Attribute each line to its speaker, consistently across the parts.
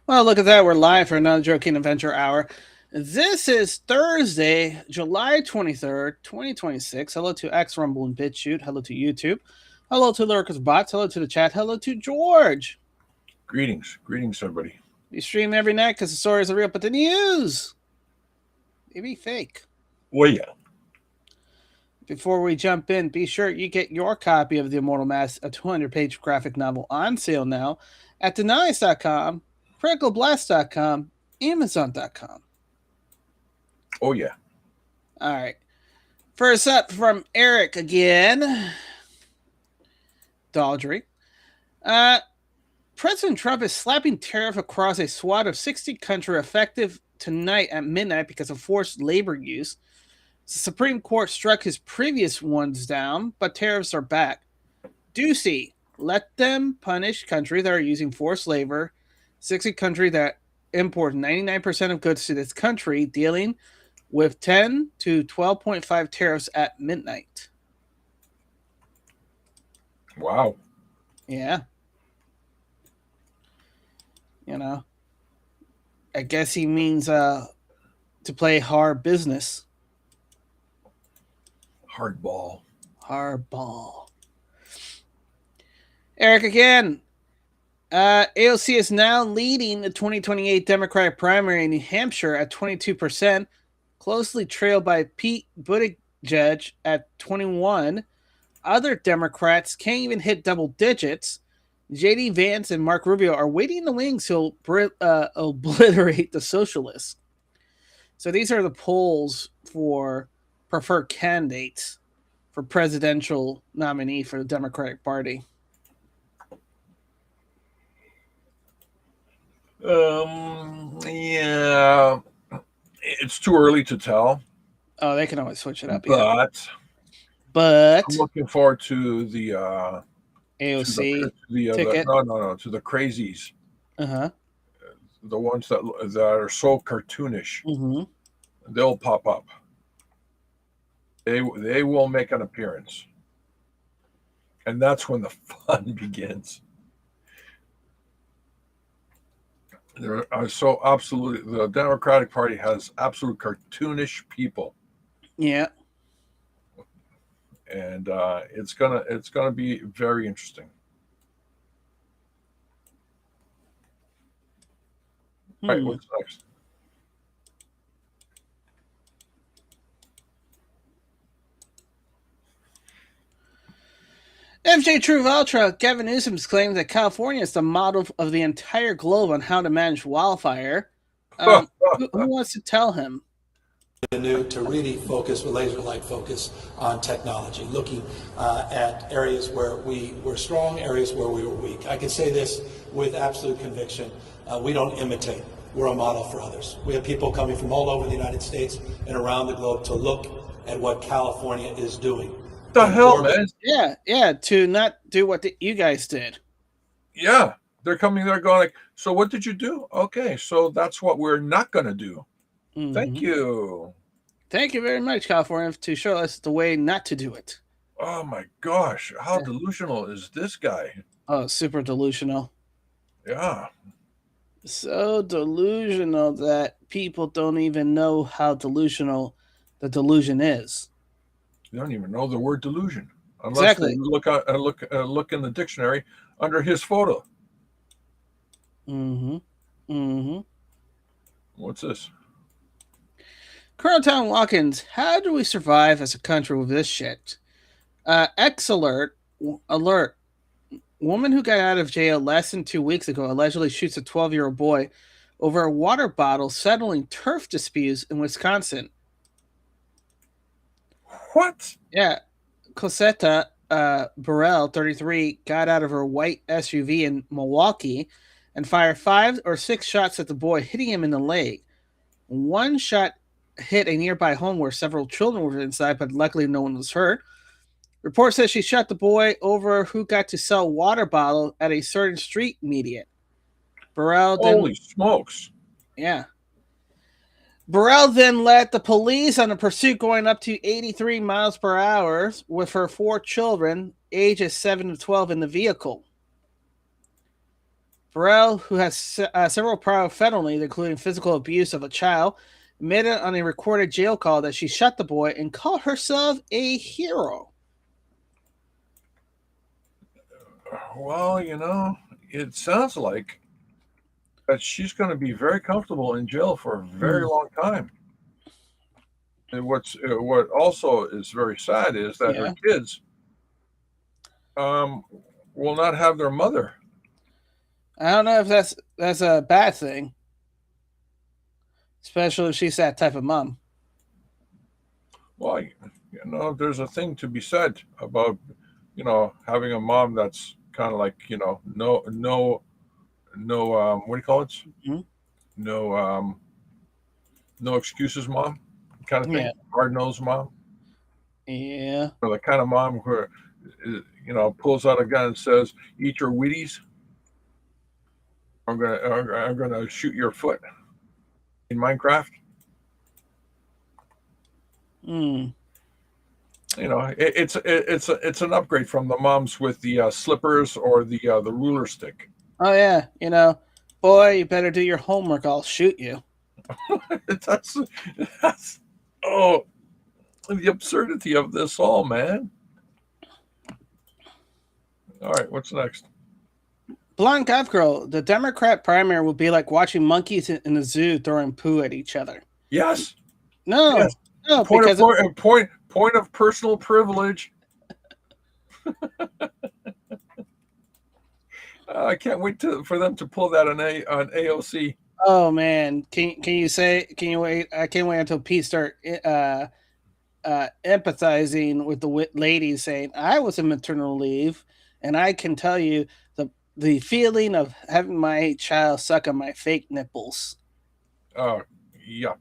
Speaker 1: Well, look at that. We're live for another Joking Adventure Hour. This is Thursday, July 23rd, 2026. Hello to X Rumble and BitChute. Hello to YouTube. Hello to Lurkers Bots. Hello to the chat. Hello to George.
Speaker 2: Greetings, everybody.
Speaker 1: We stream every night because the stories are real, but the news may be fake.
Speaker 2: Well, yeah.
Speaker 1: Before we jump in, be sure you get your copy of The Immortal Mask, a 200-page graphic novel on sale now at Dinales.com, CriticalBlast.com, Amazon.com.
Speaker 2: Oh, yeah.
Speaker 1: All right. First up from Eric again. Daldry. President Trump is slapping tariff across a swath of 60 countries effective tonight at midnight because of forced labor use. The Supreme Court struck his previous ones down, but tariffs are back. Ducey, let them punish countries that are using forced labor. 60 countries that import 99% of goods to this country, dealing with 10 to 12.5 tariffs at midnight.
Speaker 2: Wow.
Speaker 1: Yeah. You know, I guess he means to play hard business.
Speaker 2: Hardball.
Speaker 1: Hardball. Eric again. AOC is now leading the 2028 Democratic primary in New Hampshire at 22%, closely trailed by Pete Buttigieg at 21%. Other Democrats can't even hit double digits. J.D. Vance and Mark Rubio are waiting in the wings to obliterate the socialists. So these are the polls for preferred candidates for presidential nominee for the Democratic Party.
Speaker 2: Yeah, it's too early to tell.
Speaker 1: Oh, they can always switch it up.
Speaker 2: But I'm looking forward to the
Speaker 1: AOC
Speaker 2: ticket. To the crazies.
Speaker 1: Uh-huh.
Speaker 2: The ones that are so cartoonish.
Speaker 1: Mm-hmm.
Speaker 2: They'll pop up. They will make an appearance. And that's when the fun begins. There are so absolutely, the Democratic Party has absolute cartoonish people.
Speaker 1: Yeah.
Speaker 2: And it's gonna be very interesting. All right, what's next?
Speaker 1: FJ True Ultra, Gavin Newsom's claimed that California is the model of the entire globe on how to manage wildfire. Who wants to tell him?
Speaker 3: To really focus with laser-like focus on technology, looking at areas where we were strong, areas where we were weak. I can say this with absolute conviction. We don't imitate. We're a model for others. We have people coming from all over the United States and around the globe to look at what California is doing.
Speaker 2: The hell, man?
Speaker 1: Yeah, to not do what you guys did.
Speaker 2: Yeah, they're coming there going like, so what did you do? Okay, so that's what we're not going to do. Mm-hmm. Thank you.
Speaker 1: Thank you very much, California, to show us the way not to do it.
Speaker 2: Oh, my gosh. How delusional is this guy?
Speaker 1: Oh, super delusional.
Speaker 2: Yeah.
Speaker 1: So delusional that people don't even know how delusional the delusion is.
Speaker 2: You don't even know the word delusion. Unless
Speaker 1: exactly.
Speaker 2: you look in the dictionary under his photo.
Speaker 1: Mm-hmm. Mm-hmm.
Speaker 2: What's this?
Speaker 1: Colonel Tom Watkins, how do we survive as a country with this shit? X alert. Woman who got out of jail less than 2 weeks ago allegedly shoots a 12-year-old boy over a water bottle, settling turf disputes in Wisconsin.
Speaker 2: What?
Speaker 1: Yeah. Cosetta Burrell, 33, got out of her white SUV in Milwaukee and fired 5 or 6 shots at the boy, hitting him in the leg. One shot hit a nearby home where several children were inside, but luckily no one was hurt. Report says she shot the boy over who got to sell water bottle at a certain street median. Burrell
Speaker 2: Holy smokes.
Speaker 1: Yeah. Burrell then led the police on a pursuit going up to 83 miles per hour with her 4 children, ages 7 to 12, in the vehicle. Burrell, who has several prior felonies, including physical abuse of a child, admitted on a recorded jail call that she shot the boy and called herself a hero.
Speaker 2: Well, it sounds like that she's going to be very comfortable in jail for a very long time. And what also is very sad is that her kids will not have their mother.
Speaker 1: I don't know if that's a bad thing, especially if she's that type of mom.
Speaker 2: Well, there's a thing to be said about having a mom that's kind of like no what do you call it?
Speaker 1: Mm-hmm.
Speaker 2: No excuses mom kind of thing.
Speaker 1: Yeah.
Speaker 2: Hard-nosed mom.
Speaker 1: Yeah.
Speaker 2: Or the kind of mom who pulls out a gun and says, "Eat your Wheaties. I'm gonna shoot your foot." In Minecraft. It's an upgrade from the moms with the slippers or the ruler stick.
Speaker 1: Oh yeah, boy, you better do your homework. I'll shoot you.
Speaker 2: that's the absurdity of this all, man. All right, what's next?
Speaker 1: Blonde Golf Girl, the Democrat primary will be like watching monkeys in a zoo throwing poo at each other.
Speaker 2: Yes.
Speaker 1: No.
Speaker 2: Yes.
Speaker 1: No.
Speaker 2: Point of personal privilege. I can't wait for them to pull that on AOC.
Speaker 1: Oh man, can you wait? I can't wait until Pete start empathizing with the ladies, saying I was on maternal leave, and I can tell you the feeling of having my child suck on my fake nipples.
Speaker 2: Oh, yuck!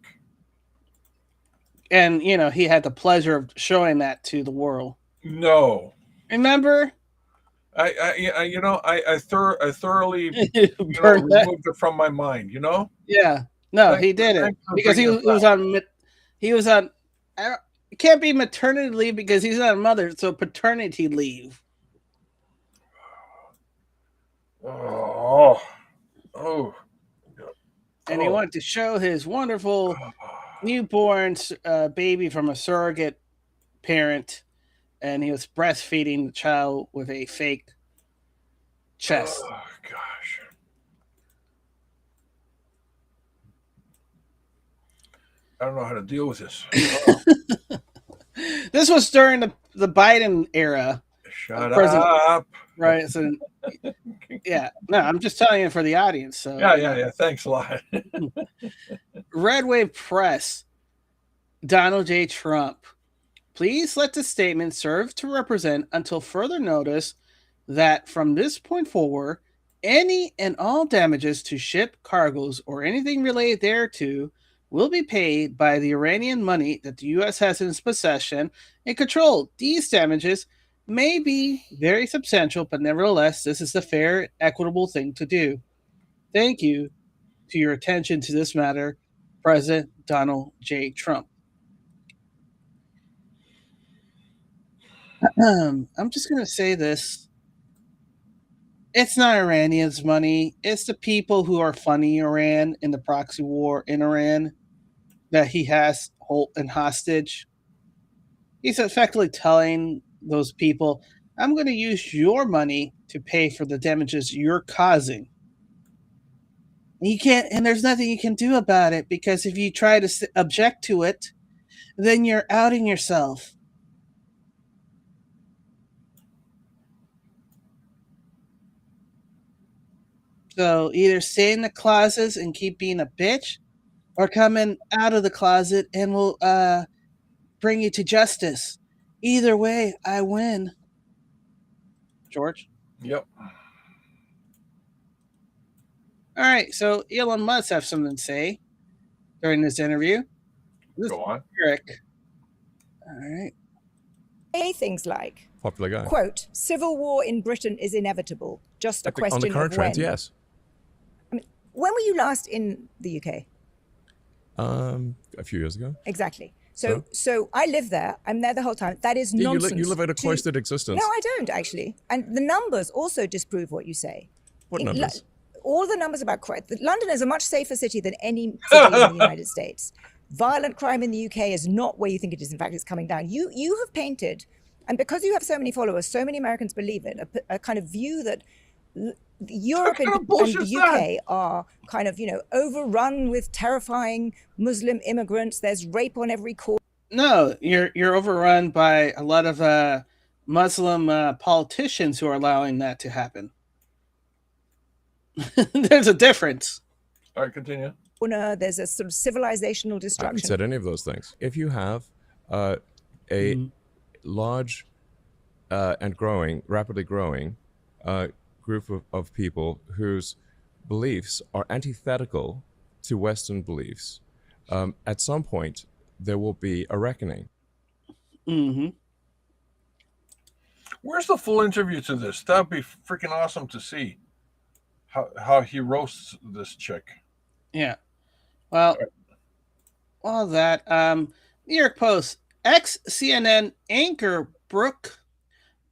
Speaker 1: And he had the pleasure of showing that to the world.
Speaker 2: No,
Speaker 1: remember?
Speaker 2: I thoroughly removed it from my mind.
Speaker 1: Yeah, no, he didn't because he was on. He was on. It can't be maternity leave because he's not a mother, so paternity leave.
Speaker 2: Oh.
Speaker 1: And he wanted to show his wonderful newborn baby from a surrogate parent, and he was breastfeeding the child with a fake chest.
Speaker 2: Oh, gosh. I don't know how to deal with this.
Speaker 1: This was during the Biden era.
Speaker 2: Shut up.
Speaker 1: Right. So, yeah. No, I'm just telling you for the audience. So
Speaker 2: Yeah. Thanks a lot.
Speaker 1: Red Wave Press. Donald J. Trump. Please let the statement serve to represent until further notice that from this point forward, any and all damages to ship, cargoes, or anything related thereto will be paid by the Iranian money that the U.S. has in its possession and control. These damages may be very substantial, but nevertheless, this is the fair, equitable thing to do. Thank you to your attention to this matter, President Donald J. Trump. I'm just going to say this. It's not Iranians' money. It's the people who are funding Iran in the proxy war in Iran that he has hold in hostage. He's effectively telling those people, I'm going to use your money to pay for the damages you're causing. You can't, and there's nothing you can do about it, because if you try to object to it, then you're outing yourself. So either stay in the closets and keep being a bitch, or come in out of the closet and we'll bring you to justice. Either way, I win. George?
Speaker 2: Yep.
Speaker 1: All right, so Elon must have something to say during this interview.
Speaker 2: Go on.
Speaker 1: Eric. All right.
Speaker 4: Say things like,
Speaker 5: popular guy.
Speaker 4: Quote, civil war in Britain is inevitable. Just a question
Speaker 5: on the current
Speaker 4: of when.
Speaker 5: trends, yes.
Speaker 4: I mean, when were you last in the UK?
Speaker 5: A few years ago.
Speaker 4: Exactly. So I live there. I'm there the whole time. That is
Speaker 5: Yeah,
Speaker 4: nonsense.
Speaker 5: you live in a cloistered existence.
Speaker 4: No, I don't actually. And the numbers also disprove what you say.
Speaker 5: What numbers?
Speaker 4: all the numbers about crime. London is a much safer city than any city in the United States. Violent crime in the UK is not where you think it is. In fact, it's coming down. You have painted, and because you have so many followers, so many Americans believe it, a kind of view that Europe and the UK are kind of, overrun with terrifying Muslim immigrants. There's rape on every corner.
Speaker 1: No, you're overrun by a lot of Muslim politicians who are allowing that to happen. There's a difference.
Speaker 2: All right, continue.
Speaker 4: There's a sort of civilizational destruction.
Speaker 5: I haven't said any of those things. If you have a large and rapidly growing group of people whose beliefs are antithetical to Western beliefs, at some point there will be a reckoning.
Speaker 1: Mm-hmm.
Speaker 2: Where's the full interview to this? That'd be freaking awesome to see how he roasts this chick.
Speaker 1: Yeah. Well, all that. New York Post, ex-CNN anchor Brooke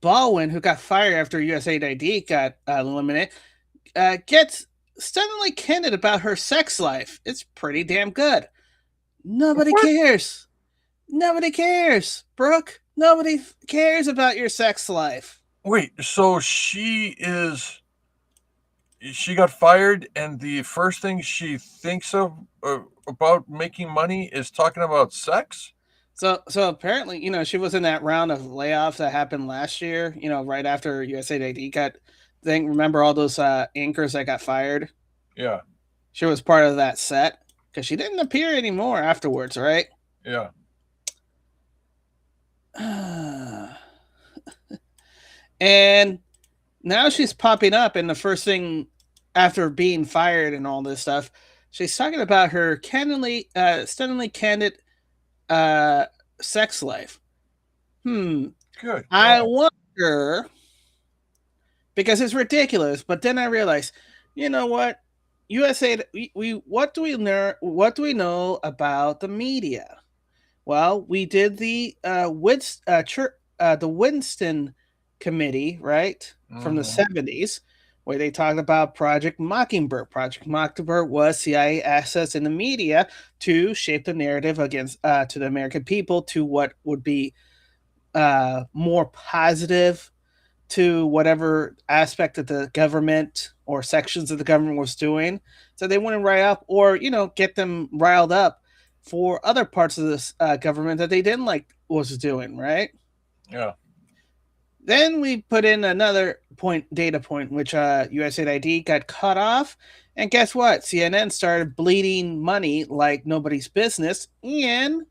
Speaker 1: Baldwin, who got fired after USAID got eliminated, gets stunningly candid about her sex life. It's pretty damn good. Nobody cares. Nobody cares, Brooke. Nobody cares about your sex life.
Speaker 2: Wait, so she got fired, and the first thing she thinks of about making money is talking about sex?
Speaker 1: So apparently, she was in that round of layoffs that happened last year, right after USAID got thing. Remember all those anchors that got fired?
Speaker 2: Yeah.
Speaker 1: She was part of that set because she didn't appear anymore afterwards, right?
Speaker 2: Yeah.
Speaker 1: And now she's popping up, and the first thing after being fired and all this stuff, she's talking about her stunningly candid sex life.
Speaker 2: Good.
Speaker 1: I wonder, because it's ridiculous, but then I realized, you know what? USA, what do we know about the media? Well, we did the Winston Committee, right, from the 70s, where they talked about Project Mockingbird. Project Mockingbird was CIA assets in the media to shape the narrative against to the American people to what would be more positive to whatever aspect of the government or sections of the government was doing. So they wouldn't rile up or, get them riled up for other parts of this government that they didn't like was doing, right?
Speaker 2: Yeah.
Speaker 1: Then we put in another data point, which USAID got cut off. And guess what? CNN started bleeding money like nobody's business. And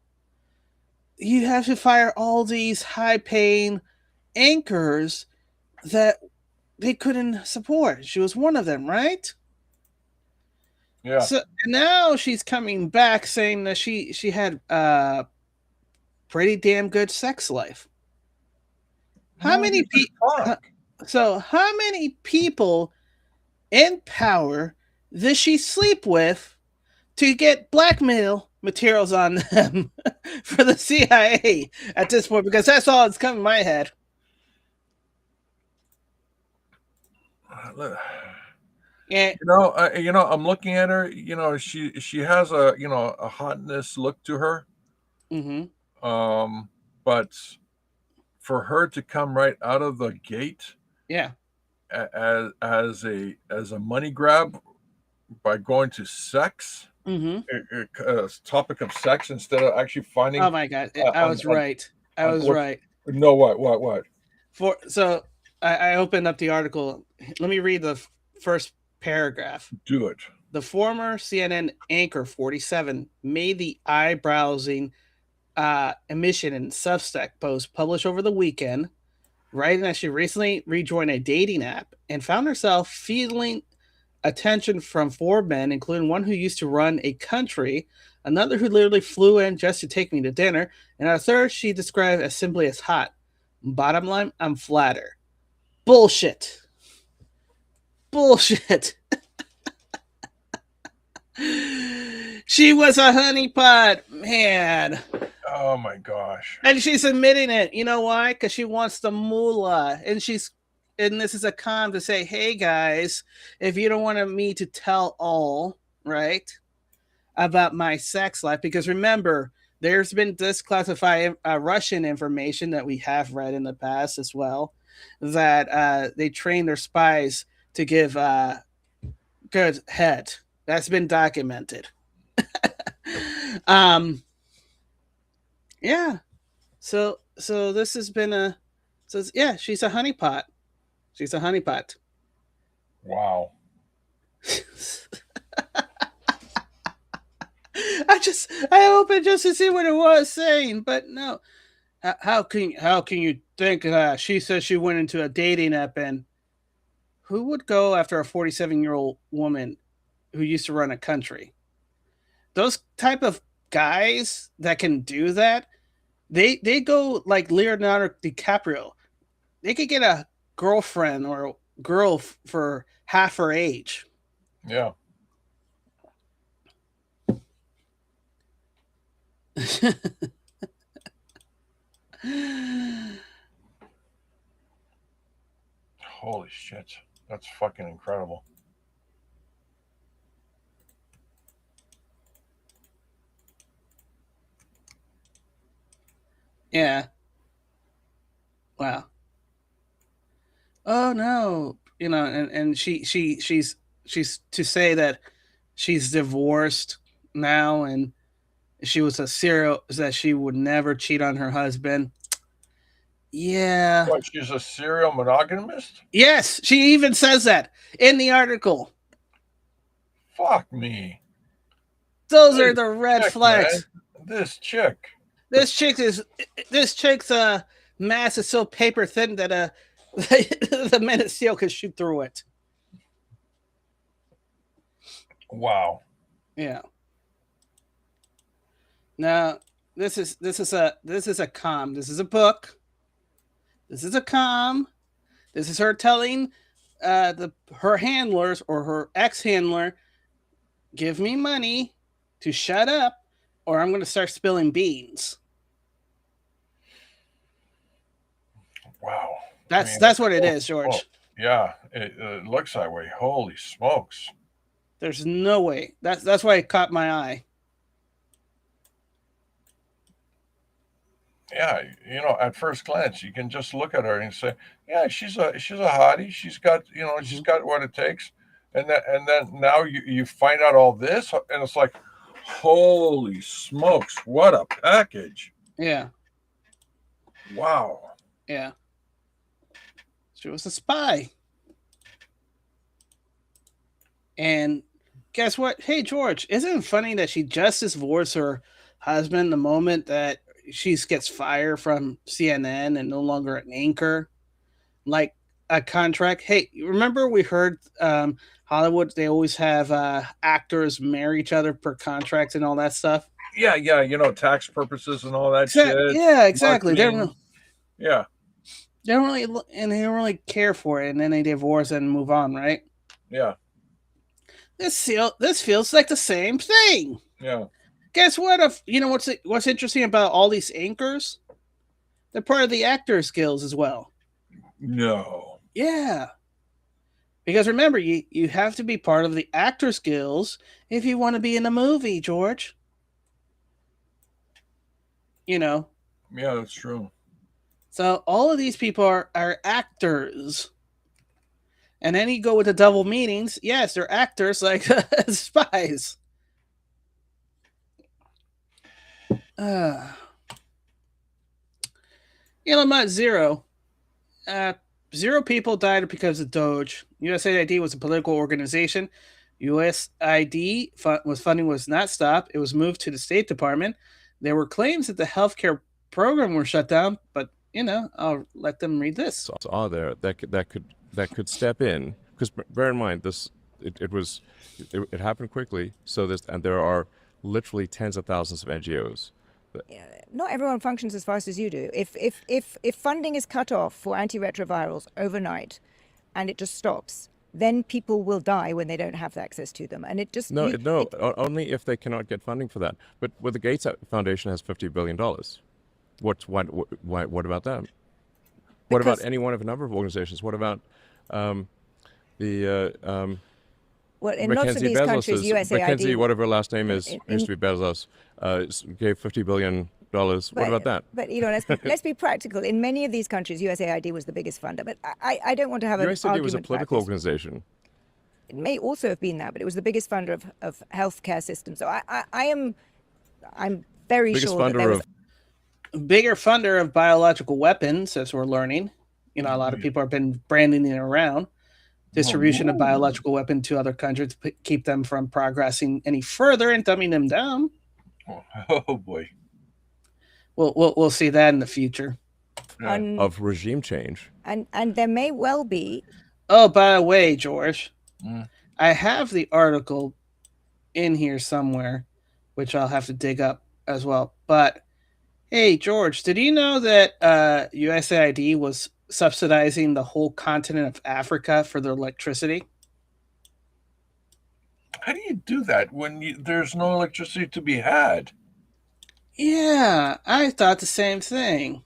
Speaker 1: you have to fire all these high-paying anchors that they couldn't support. She was one of them, right?
Speaker 2: Yeah.
Speaker 1: So now she's coming back saying that she had a pretty damn good sex life. How many people? So how many people in power does she sleep with to get blackmail materials on them for the CIA at this point? Because that's all that's coming in my head.
Speaker 2: Yeah. I'm looking at her. She has a hotness look to her.
Speaker 1: Mm-hmm.
Speaker 2: But for her to come right out of the gate,
Speaker 1: yeah,
Speaker 2: as a money grab by going to sex, topic of sex instead of actually finding.
Speaker 1: Oh my God, I was right.
Speaker 2: No, what?
Speaker 1: I opened up the article. Let me read the first paragraph.
Speaker 2: Do it.
Speaker 1: The former CNN anchor 47 made the eye-browsing emission and Substack post published over the weekend, writing that she recently rejoined a dating app and found herself feeling attention from 4 men, including one who used to run a country, another who literally flew in just to take me to dinner, and a third she described as simply as hot. Bottom line, I'm flattered. Bullshit. She was a honeypot, man.
Speaker 2: Oh my gosh.
Speaker 1: And she's admitting it. You know why? Because she wants the moolah. And she's and this is a con to say, hey guys, if you don't want me to tell all, right, about my sex life, because remember, there's been disclassified Russian information that we have read in the past as well, that they train their spies to give good head. That's been documented. Yeah. So this has been yeah, she's a honeypot. She's a honeypot.
Speaker 2: Wow.
Speaker 1: I opened just to see what it was saying, but no. How can you think she says she went into a dating app, and who would go after a 47-year-old woman who used to run a country? Those type of guys that can do that, they go like Leonardo DiCaprio. They could get a girlfriend or a girl for half her age.
Speaker 2: Yeah. Holy shit. That's fucking incredible.
Speaker 1: Yeah. Wow. Oh no. You know, and she's to say that she's divorced now, and she was that she would never cheat on her husband. Yeah.
Speaker 2: What, she's a serial monogamist?
Speaker 1: Yes, she even says that in the article.
Speaker 2: Fuck me.
Speaker 1: Those are the red flags.
Speaker 2: Man. This chick.
Speaker 1: This chick's mass is so paper thin that the Men of Steel could shoot through it.
Speaker 2: Wow.
Speaker 1: Yeah. Now this is a com. This is a book. This is a com. This is her telling her handlers or her ex-handler, give me money to shut up, or I'm going to start spilling beans.
Speaker 2: Wow.
Speaker 1: That's what it is, George.
Speaker 2: Oh, yeah, it looks that way. Holy smokes.
Speaker 1: There's no way. That's why it caught my eye.
Speaker 2: Yeah, you know, at first glance, you can just look at her and say, yeah, she's a hottie. She's got, you know, she's got what it takes. And then now you find out all this, and it's like, holy smokes, what a package.
Speaker 1: Yeah.
Speaker 2: Wow.
Speaker 1: Yeah. She was a spy. And guess what? Hey, George, isn't it funny that she just divorced her husband the moment that she gets fired from CNN and no longer an anchor? Like a contract. Hey, remember we heard Hollywood, they always have actors marry each other per contract and all that stuff?
Speaker 2: Yeah, you know, tax purposes and all that shit.
Speaker 1: Yeah, exactly. They don't really care for it, and then they divorce and move on, right?
Speaker 2: Yeah.
Speaker 1: This feels like the same thing.
Speaker 2: Yeah.
Speaker 1: Guess what? You know what's interesting about all these anchors? They're part of the Actors Guilds as well.
Speaker 2: No.
Speaker 1: Yeah. Because remember, you have to be part of the Actors Guilds if you want to be in a movie, George. You know.
Speaker 2: Yeah, that's true.
Speaker 1: So all of these people are actors. And then you go with the double meanings. Yes, they're actors like spies. Elon Musk, zero. 0 people died because of Doge. USAID was a political organization. USAID funding was not stopped. It was moved to the State Department. There were claims that the healthcare program were shut down, but you know, I'll let them read this.
Speaker 5: Are there that could step in? Because bear in mind, it happened quickly. So there are literally tens of thousands of NGOs.
Speaker 4: Not everyone functions as fast as you do. If funding is cut off for antiretrovirals overnight, and it just stops, then people will die when they don't have access to them. And it just
Speaker 5: only if they cannot get funding for that. But the Gates Foundation has $50 billion. What about that? What about
Speaker 4: Because-
Speaker 5: any one of a number of organizations? What about the
Speaker 4: Well, in lots of
Speaker 5: Mackenzie
Speaker 4: these countries,
Speaker 5: Bezos?
Speaker 4: USAID.
Speaker 5: Mackenzie, whatever her last name is,
Speaker 4: in-
Speaker 5: used to be Bezos, gave $50 billion. What about that?
Speaker 4: But let's be practical. In many of these countries, USAID was the biggest funder. But I don't want to have an
Speaker 5: USAID
Speaker 4: argument
Speaker 5: was a
Speaker 4: about
Speaker 5: political
Speaker 4: this.
Speaker 5: organization.
Speaker 4: It may also have been that, but it was the biggest funder of healthcare systems. So I'm very
Speaker 5: Biggest
Speaker 4: sure that
Speaker 5: funder
Speaker 4: there was
Speaker 5: of
Speaker 1: Bigger funder of biological weapons, as we're learning. You know, a lot of people have been branding it around. Distribution of biological weapon to other countries to keep them from progressing any further and dumbing them down.
Speaker 2: Oh boy.
Speaker 1: We'll see that in the future.
Speaker 5: of regime change.
Speaker 4: and there may well be.
Speaker 1: Oh, by the way, George, I have the article in here somewhere, which I'll have to dig up as well. But hey, George, did you know that USAID was subsidizing the whole continent of Africa for their electricity?
Speaker 2: How do you do that when there's no electricity to be had?
Speaker 1: Yeah, I thought the same thing.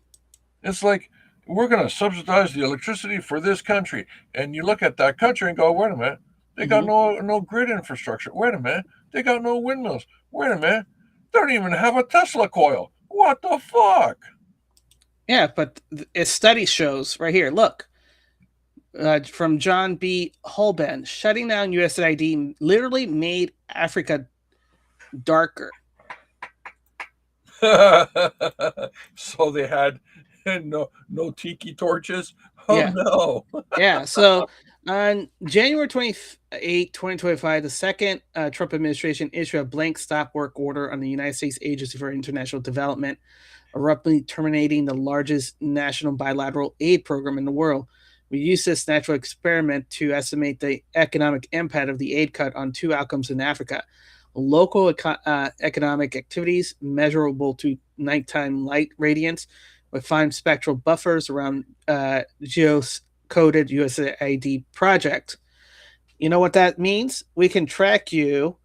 Speaker 2: It's like, we're going to subsidize the electricity for this country. And you look at that country and go, wait a minute, they got no grid infrastructure. Wait a minute, they got no windmills. Wait a minute, they don't even have a Tesla coil. What the fuck?
Speaker 1: Yeah, but a study shows right here. Look, from John B. Holben, shutting down USAID literally made Africa darker.
Speaker 2: So they had no tiki torches. Oh
Speaker 1: Yeah.
Speaker 2: no!
Speaker 1: Yeah, so on January 28, 2025, the second Trump administration issued a blank stop work order on the United States Agency for International Development, abruptly terminating the largest national bilateral aid program in the world. We use this natural experiment to estimate the economic impact of the aid cut on two outcomes in Africa: local economic activities measurable to nighttime light radiance with fine spectral buffers around geocoded USAID project. You know what that means? We can track you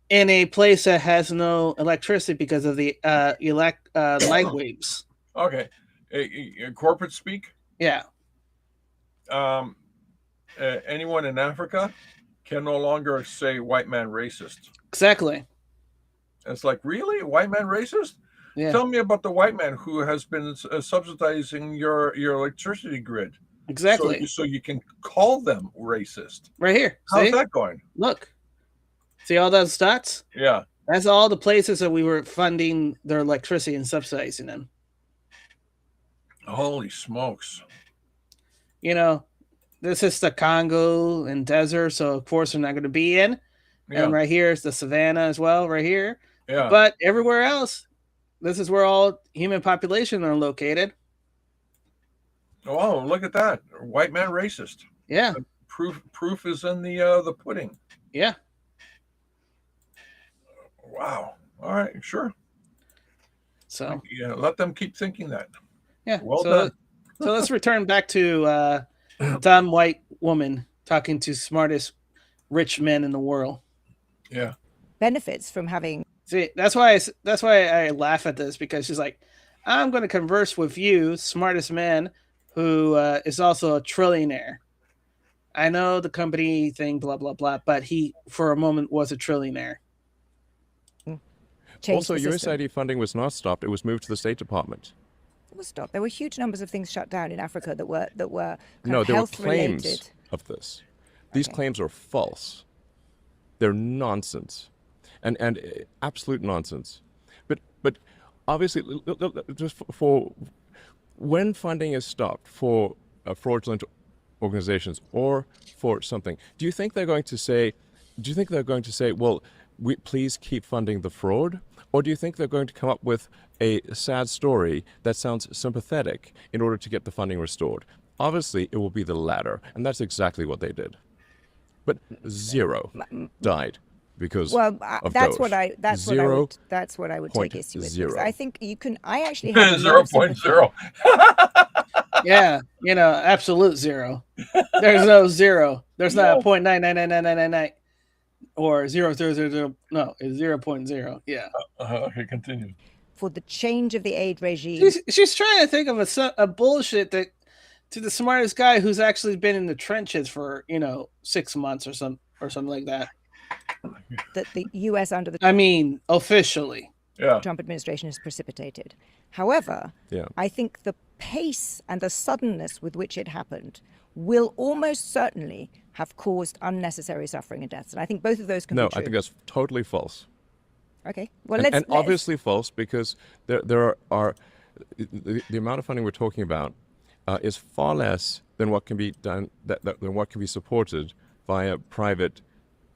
Speaker 1: in a place that has no electricity because of the light waves.
Speaker 2: Okay, corporate speak.
Speaker 1: Yeah.
Speaker 2: Anyone in Africa can no longer say white man racist.
Speaker 1: Exactly.
Speaker 2: It's like, really? White man racist?
Speaker 1: Yeah.
Speaker 2: Tell me about the white man who has been subsidizing your electricity grid.
Speaker 1: Exactly.
Speaker 2: So you can call them racist.
Speaker 1: Right here.
Speaker 2: How's
Speaker 1: See?
Speaker 2: that going?
Speaker 1: Look. See all those dots?
Speaker 2: Yeah.
Speaker 1: That's all the places that we were funding their electricity and subsidizing them.
Speaker 2: Holy smokes.
Speaker 1: You know, this is the Congo and desert, so of course they're not going to be in.
Speaker 2: Yeah.
Speaker 1: And right here is the savannah as well, right here.
Speaker 2: Yeah.
Speaker 1: But everywhere else, this is where all human population are located.
Speaker 2: Oh, look at that. White man racist.
Speaker 1: Yeah.
Speaker 2: Proof is in the pudding.
Speaker 1: Yeah.
Speaker 2: Wow. All right, sure.
Speaker 1: So
Speaker 2: yeah, let them keep thinking that.
Speaker 1: yeah.
Speaker 2: Well
Speaker 1: so,
Speaker 2: done.
Speaker 1: So let's return back to dumb white woman talking to smartest rich men in the world.
Speaker 2: Yeah.
Speaker 4: Benefits from having.
Speaker 1: See, that's why I laugh at this, because she's like, I'm going to converse with you, smartest man, who is also a trillionaire. I know the company thing, blah, blah, blah, but he, for a moment, was a trillionaire.
Speaker 5: Also, USAID funding was not stopped. It was moved to the State Department.
Speaker 4: It was stopped. There were huge numbers of things shut down in Africa that were
Speaker 5: No,
Speaker 4: kind
Speaker 5: there
Speaker 4: of
Speaker 5: were
Speaker 4: health
Speaker 5: claims
Speaker 4: related.
Speaker 5: of this. These claims are false. They're nonsense, and absolute nonsense. But obviously, just for when funding is stopped for fraudulent organizations or for something, do you think they're going to say? Well, please keep funding the fraud? Or do you think they're going to come up with a sad story that sounds sympathetic in order to get the funding restored? Obviously, it will be the latter, and that's exactly what they did. But zero died because of
Speaker 4: that's
Speaker 5: Doge.
Speaker 4: what I would take issue with.
Speaker 5: Zero.
Speaker 4: I think you can. I actually have
Speaker 2: 0.0.
Speaker 1: Yeah, absolute zero. There's no zero. There's not a 0.9999999 or 0.000. No, it's 0.0. Yeah.
Speaker 2: Okay, continue.
Speaker 4: for the change of the aid regime.
Speaker 1: She's trying to think of a bullshit that to the smartest guy who's actually been in the trenches for 6 months or something like that.
Speaker 4: That the U.S. under the
Speaker 1: officially,
Speaker 4: Trump administration has precipitated. However, I think the pace and the suddenness with which it happened will almost certainly have caused unnecessary suffering and deaths. And I think both of those can be true.
Speaker 5: No, I think that's totally false.
Speaker 4: Okay. Well,
Speaker 5: and obviously false, because there are the amount of funding we're talking about is far less than what can be done, than what can be supported via private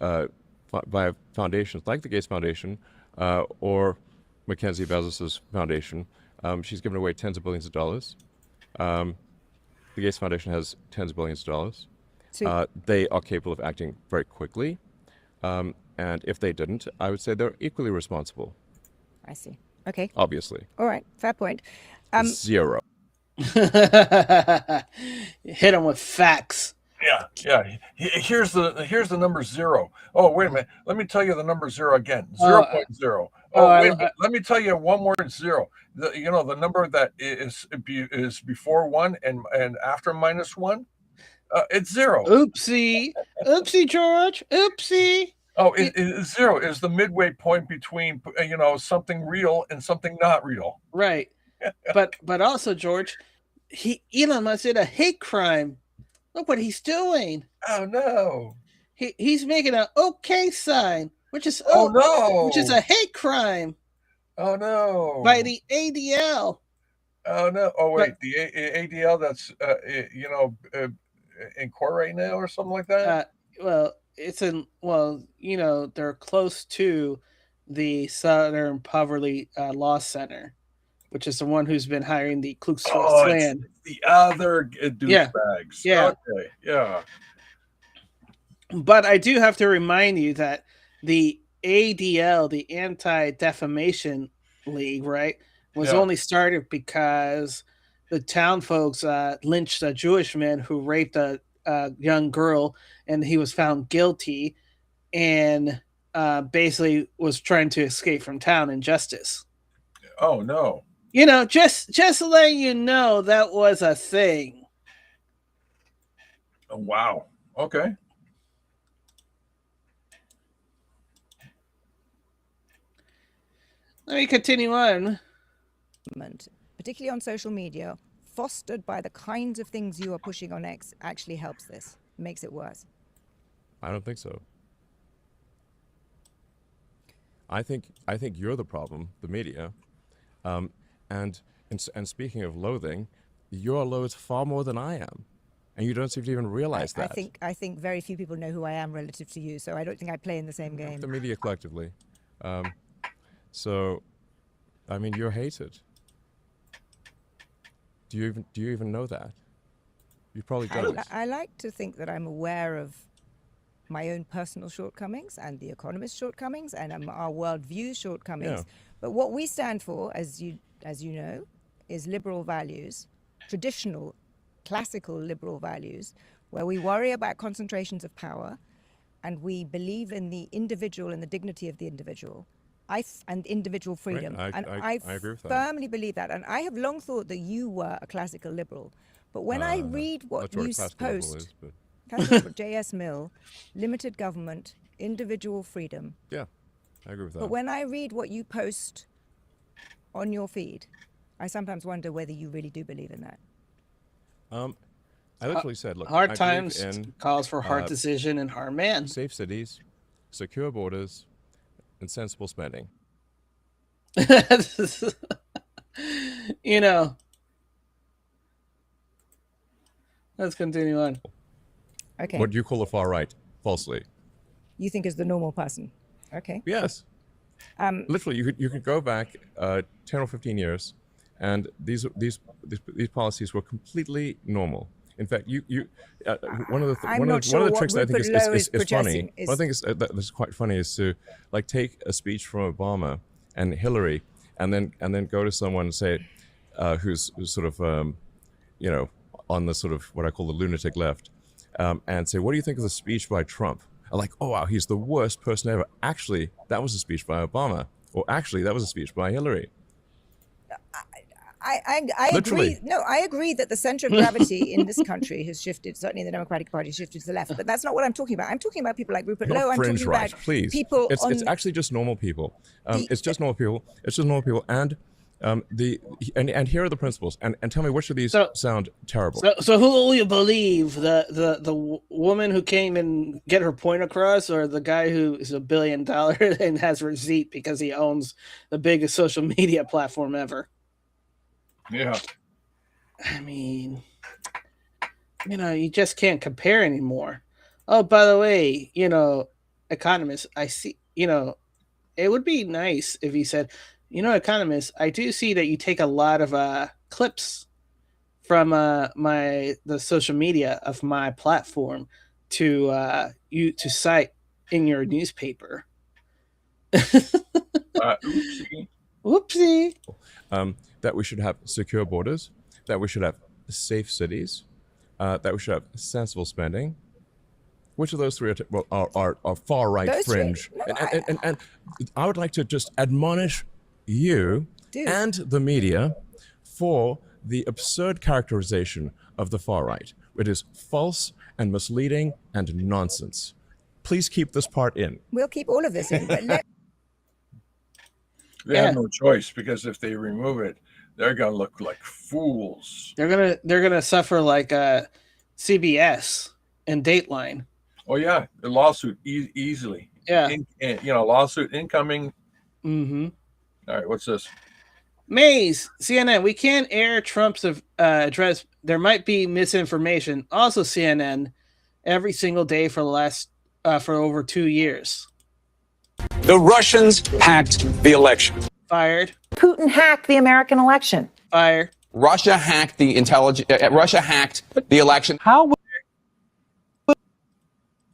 Speaker 5: via foundations like the Gates Foundation or Mackenzie Bezos's foundation. She's given away tens of billions of dollars. The Gates Foundation has tens of billions of dollars. They are capable of acting very quickly. And if they didn't, I would say they're equally responsible.
Speaker 4: I see. Okay.
Speaker 5: Obviously.
Speaker 4: All right. Fair point.
Speaker 5: Zero.
Speaker 1: Hit them with facts.
Speaker 2: Yeah. Here's the number 0. Oh, wait a minute. Let me tell you the number 0 again. 0.0. Wait a minute. Let me tell you one more 0. The number that is before 1 and after -1. It's 0.
Speaker 1: Oopsie, George. Oopsie.
Speaker 2: Oh, 0 is the midway point between something real and something not real.
Speaker 1: Right. but also, George, Elon Musk did a hate crime. Look what he's doing.
Speaker 2: Oh no.
Speaker 1: He's making an OK sign, which is which is a hate crime.
Speaker 2: Oh no.
Speaker 1: By the ADL.
Speaker 2: Oh no. Oh wait, the ADL that's in court right now or something like that?
Speaker 1: They're close to the Southern Poverty Law Center, which is the one who's been hiring the Ku Klux Klan.
Speaker 2: The other douchebags.
Speaker 1: Yeah.
Speaker 2: Okay. Yeah.
Speaker 1: But I do have to remind you that the ADL, the Anti-Defamation League, right, was only started because the town folks lynched a Jewish man who raped a young girl, and he was found guilty and basically was trying to escape from town in justice.
Speaker 2: Oh, no.
Speaker 1: Just letting you know that was a thing.
Speaker 2: Oh, wow. Okay.
Speaker 1: Let me continue on.
Speaker 4: Particularly on social media, fostered by the kinds of things you are pushing on X, actually helps this, makes it worse.
Speaker 5: I don't think so. I think you're the problem, the media. And speaking of loathing, you're loathed far more than I am, and you don't seem to even realize that.
Speaker 4: I think very few people know who I am relative to you, so I don't think I play in the same game.
Speaker 5: The media collectively. So, I mean, you're hated. Do you even know that? You probably don't.
Speaker 4: I like to think that I'm aware of my own personal shortcomings and the Economist's shortcomings and our worldview's shortcomings.
Speaker 5: Yeah.
Speaker 4: But what we stand for, as you know, is liberal values, traditional, classical liberal values, where we worry about concentrations of power, and we believe in the individual and the dignity of the individual. And individual freedom.
Speaker 5: Right.
Speaker 4: I
Speaker 5: agree with that.
Speaker 4: firmly believe that. And I have long thought that you were a classical liberal. But when I read what you post, classical J.S. Mill, limited government, individual freedom.
Speaker 5: Yeah, I agree with that.
Speaker 4: But when I read what you post on your feed, I sometimes wonder whether you really do believe in that.
Speaker 5: I literally said, look,
Speaker 1: hard times calls for hard decision and hard man.
Speaker 5: Safe cities, secure borders, and sensible spending.
Speaker 1: Let's continue on.
Speaker 4: Okay.
Speaker 5: What do you call the far right? Falsely.
Speaker 4: You think is the normal person. Okay.
Speaker 5: Yes. Literally, you could go back 10 or 15 years, and these policies were completely normal. In fact, one of the tricks that I think is funny. One thing that's quite funny is to take a speech from Obama and Hillary, and then go to someone and say, who's sort of on the sort of what I call the lunatic left, and say, what do you think of the speech by Trump? I'm like, oh wow, he's the worst person ever. Actually, that was a speech by Obama, or actually, that was a speech by Hillary.
Speaker 4: I
Speaker 5: Literally.
Speaker 4: agree. No, I agree that the center of gravity in this country has shifted. Certainly, the Democratic Party has shifted to the left. But that's not what I'm talking about. I'm talking about people like Rupert
Speaker 5: Not
Speaker 4: Lowe. I'm
Speaker 5: fringe
Speaker 4: talking
Speaker 5: right,
Speaker 4: about
Speaker 5: please.
Speaker 4: people
Speaker 5: It's
Speaker 4: on.
Speaker 5: actually just normal people.
Speaker 4: The-
Speaker 5: It's just normal people. It's just normal people. And and here are the principles. And tell me which of these sound terrible.
Speaker 1: So who will you believe? The woman who came and get her point across, or the guy who is $1 billion and has receipt because he owns the biggest social media platform ever?
Speaker 2: Yeah.
Speaker 1: I mean, you just can't compare anymore. Oh, by the way, economists, I see, it would be nice if you said, economists, I do see that you take a lot of clips from the social media of my platform to cite in your newspaper.
Speaker 2: Oopsie.
Speaker 1: Whoopsie.
Speaker 5: That we should have secure borders, that we should have safe cities, that we should have sensible spending. Which of those three are far right
Speaker 4: Those
Speaker 5: fringe?
Speaker 4: three? No,
Speaker 5: And I would like to just admonish you and the media for the absurd characterization of the far right. It is false and misleading and nonsense. Please keep this part in.
Speaker 4: We'll keep all of this in. But
Speaker 2: They have no choice, because if they remove it, they're gonna look like fools.
Speaker 1: They're gonna suffer like CBS and Dateline.
Speaker 2: Oh yeah, the lawsuit easily.
Speaker 1: Yeah.
Speaker 2: Lawsuit incoming.
Speaker 1: Mm-hmm.
Speaker 2: All right, what's this?
Speaker 1: Mays, CNN, we can't air Trump's address. There might be misinformation. Also, CNN, every single day for the last for over 2 years.
Speaker 6: The Russians hacked the election.
Speaker 1: Fired.
Speaker 7: Putin hacked the American election.
Speaker 1: Fired.
Speaker 6: Russia hacked the Russia hacked the election.
Speaker 8: How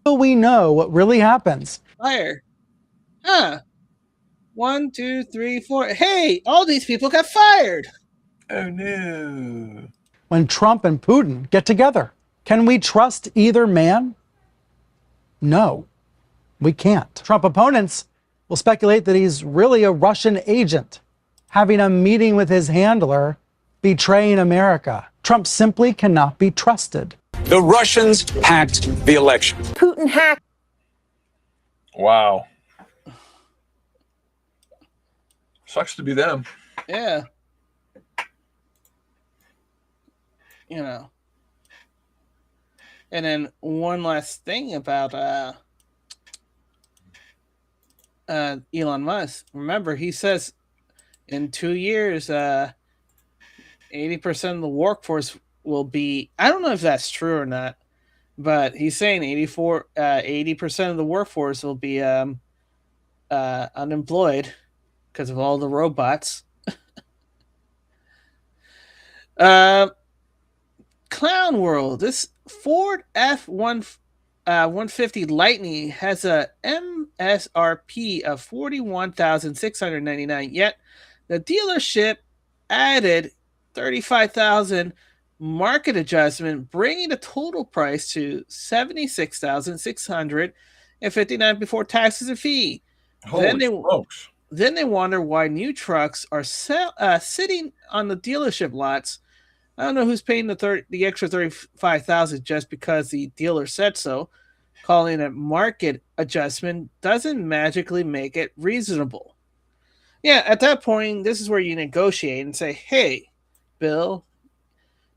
Speaker 8: will we know what really happens?
Speaker 1: Fire. Huh. 1, 2, 3, 4. Hey, all these people got fired.
Speaker 2: Oh no.
Speaker 8: When Trump and Putin get together, can we trust either man? No, we can't. Trump opponents will speculate that he's really a Russian agent, having a meeting with his handler, betraying America. Trump simply cannot be trusted.
Speaker 6: The Russians hacked the election.
Speaker 7: Putin hacked.
Speaker 2: Wow. Sucks to be them.
Speaker 1: Yeah. And then one last thing about Elon Musk. Remember, he says in 2 years, 80% of the workforce will be. I don't know if that's true or not, but he's saying 80% of the workforce will be unemployed because of all the robots. Clown World. This Ford F-150 Lightning has a MSRP of $41,699. Yet the dealership added $35,000 market adjustment, bringing the total price to $76,659 before taxes and fee.
Speaker 2: Holy smokes.
Speaker 1: Then they wonder why new trucks are sitting on the dealership lots. I don't know who's paying the extra $35,000 just because the dealer said so. Calling it market adjustment doesn't magically make it reasonable. Yeah, at that point, this is where you negotiate and say, "Hey, Bill,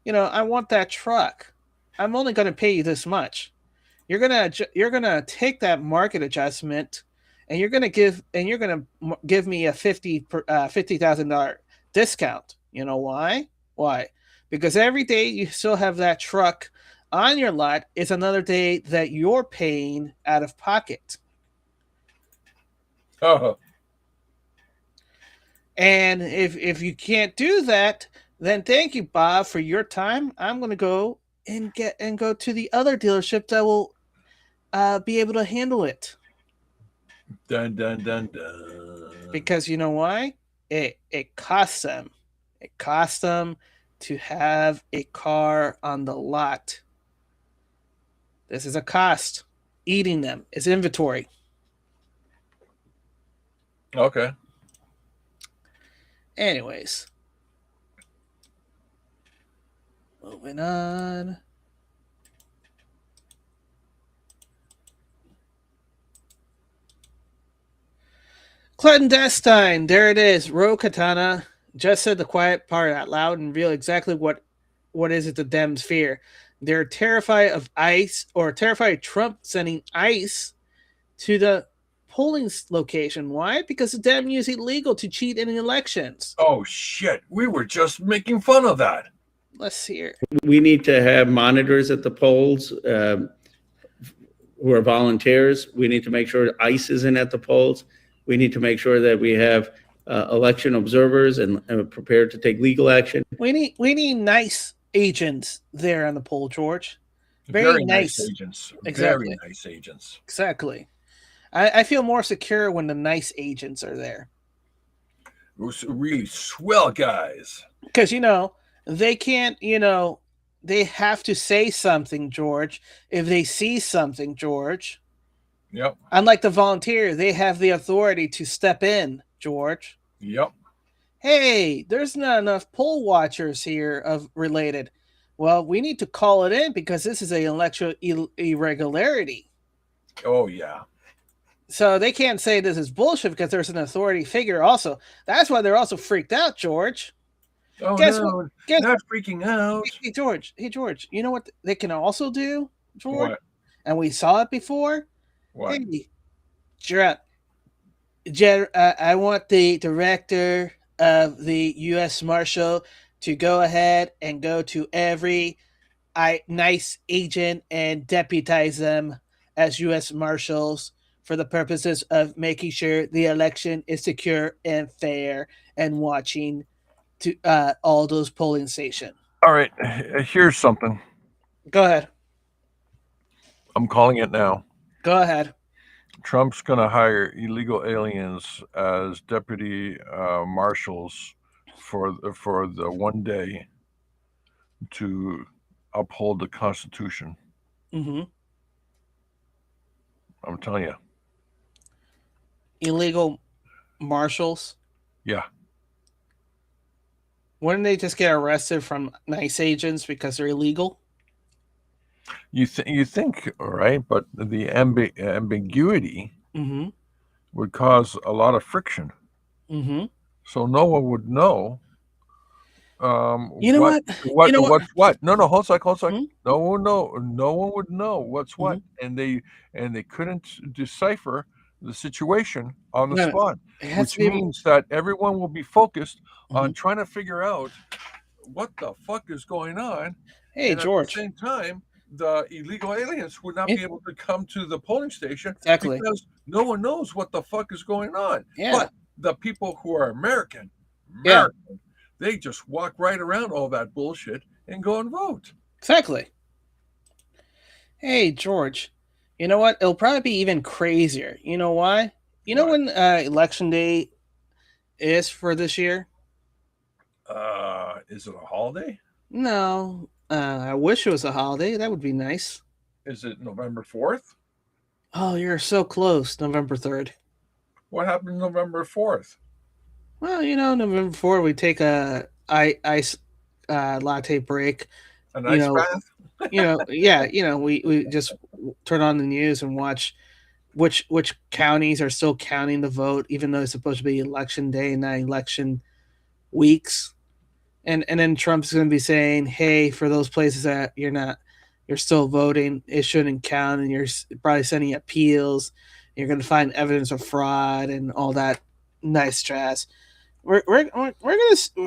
Speaker 1: I want that truck. I'm only going to pay you this much. You're gonna take that market adjustment, and you're gonna give me a $50,000 discount. You know why? Why? Because every day you still have that truck on your lot is another day that you're paying out of pocket."
Speaker 2: Oh.
Speaker 1: And if you can't do that, then thank you, Bob, for your time. I'm going to go and go to the other dealership that will be able to handle it.
Speaker 2: Dun dun dun dun.
Speaker 1: Because you know why? It costs them. It costs them to have a car on the lot. This is a cost. Eating them is inventory.
Speaker 2: Okay.
Speaker 1: Anyways, Moving on. Clandestine. There it is. Ro Katana just said the quiet part out loud and revealed exactly what is it the Dems fear. They're terrified of ICE, or terrified of Trump sending ICE to the polling location. Why? Because the Dems use illegal to cheat in elections.
Speaker 2: Oh, shit. We were just making fun of that.
Speaker 1: Let's hear.
Speaker 9: We need to have monitors at the polls who are volunteers. We need to make sure ICE isn't at the polls. We need to make sure that we have election observers and prepared to take legal action.
Speaker 1: We need nice agents there on the poll, George.
Speaker 2: Very nice agents.
Speaker 1: Exactly.
Speaker 2: Very nice agents.
Speaker 1: Exactly. I feel more secure when the nice agents are there.
Speaker 2: Really swell guys.
Speaker 1: Because, they can't, they have to say something, George. If they see something, George.
Speaker 2: Yep.
Speaker 1: Unlike the volunteer, they have the authority to step in, George.
Speaker 2: Yep.
Speaker 1: Hey, there's not enough poll watchers here of related. Well, we need to call it in because this is an electoral irregularity.
Speaker 2: Oh, yeah.
Speaker 1: So they can't say this is bullshit because there's an authority figure also. That's why they're also freaked out, George.
Speaker 2: Oh,
Speaker 1: Guess
Speaker 2: no.
Speaker 1: what? Guess
Speaker 2: not freaking out.
Speaker 1: Hey, George. Hey, George. You know what they can also do, George?
Speaker 2: What?
Speaker 1: And we saw it before.
Speaker 2: What?
Speaker 1: Hey, I want the director of the U.S. Marshal to go ahead and go to every nice agent and deputize them as U.S. Marshals for the purposes of making sure the election is secure and fair and watching to all those polling stations.
Speaker 2: All right. Here's something.
Speaker 1: Go ahead.
Speaker 2: I'm calling it now.
Speaker 1: Go ahead.
Speaker 2: Trump's going to hire illegal aliens as deputy marshals for the one day to uphold the Constitution.
Speaker 1: Mm-hmm.
Speaker 2: I'm telling you.
Speaker 1: Illegal marshals?
Speaker 2: Yeah.
Speaker 1: Wouldn't they just get arrested from nice agents because they're illegal?
Speaker 2: You think, all right, but the ambiguity
Speaker 1: Mm-hmm.
Speaker 2: would cause a lot of friction.
Speaker 1: Mm-hmm.
Speaker 2: So no one would know.
Speaker 1: You know what?
Speaker 2: What's what? No, hold on.
Speaker 1: Mm-hmm.
Speaker 2: No one would know what's what,
Speaker 1: Mm-hmm.
Speaker 2: and they couldn't decipher the situation on the
Speaker 1: No,
Speaker 2: spot, which means that everyone will be focused on trying to figure out what the fuck is going on.
Speaker 1: Hey,
Speaker 2: and
Speaker 1: George.
Speaker 2: At the same time, the illegal aliens would not be able to come to the polling station
Speaker 1: Exactly.
Speaker 2: because no one knows what the fuck is going on.
Speaker 1: Yeah.
Speaker 2: But the people who are American, they just walk right around all that bullshit and go and vote.
Speaker 1: Exactly. Hey, George. You know what? It'll probably be even crazier. You know why? You know when election day is for this year?
Speaker 2: Is it a holiday?
Speaker 1: No. I wish it was a holiday. That would be nice.
Speaker 2: Is it November 4th?
Speaker 1: Oh, you're so close. November 3rd.
Speaker 2: What happened November 4th?
Speaker 1: Well, November 4th, we take a ice latte break.
Speaker 2: An ice bath?
Speaker 1: We just turn on the news and watch which counties are still counting the vote, even though it's supposed to be election day and not election weeks. And then Trump's going to be saying, hey, for those places that you're still voting, it shouldn't count, and you're probably sending appeals. You're going to find evidence of fraud and all that nice jazz. We're gonna.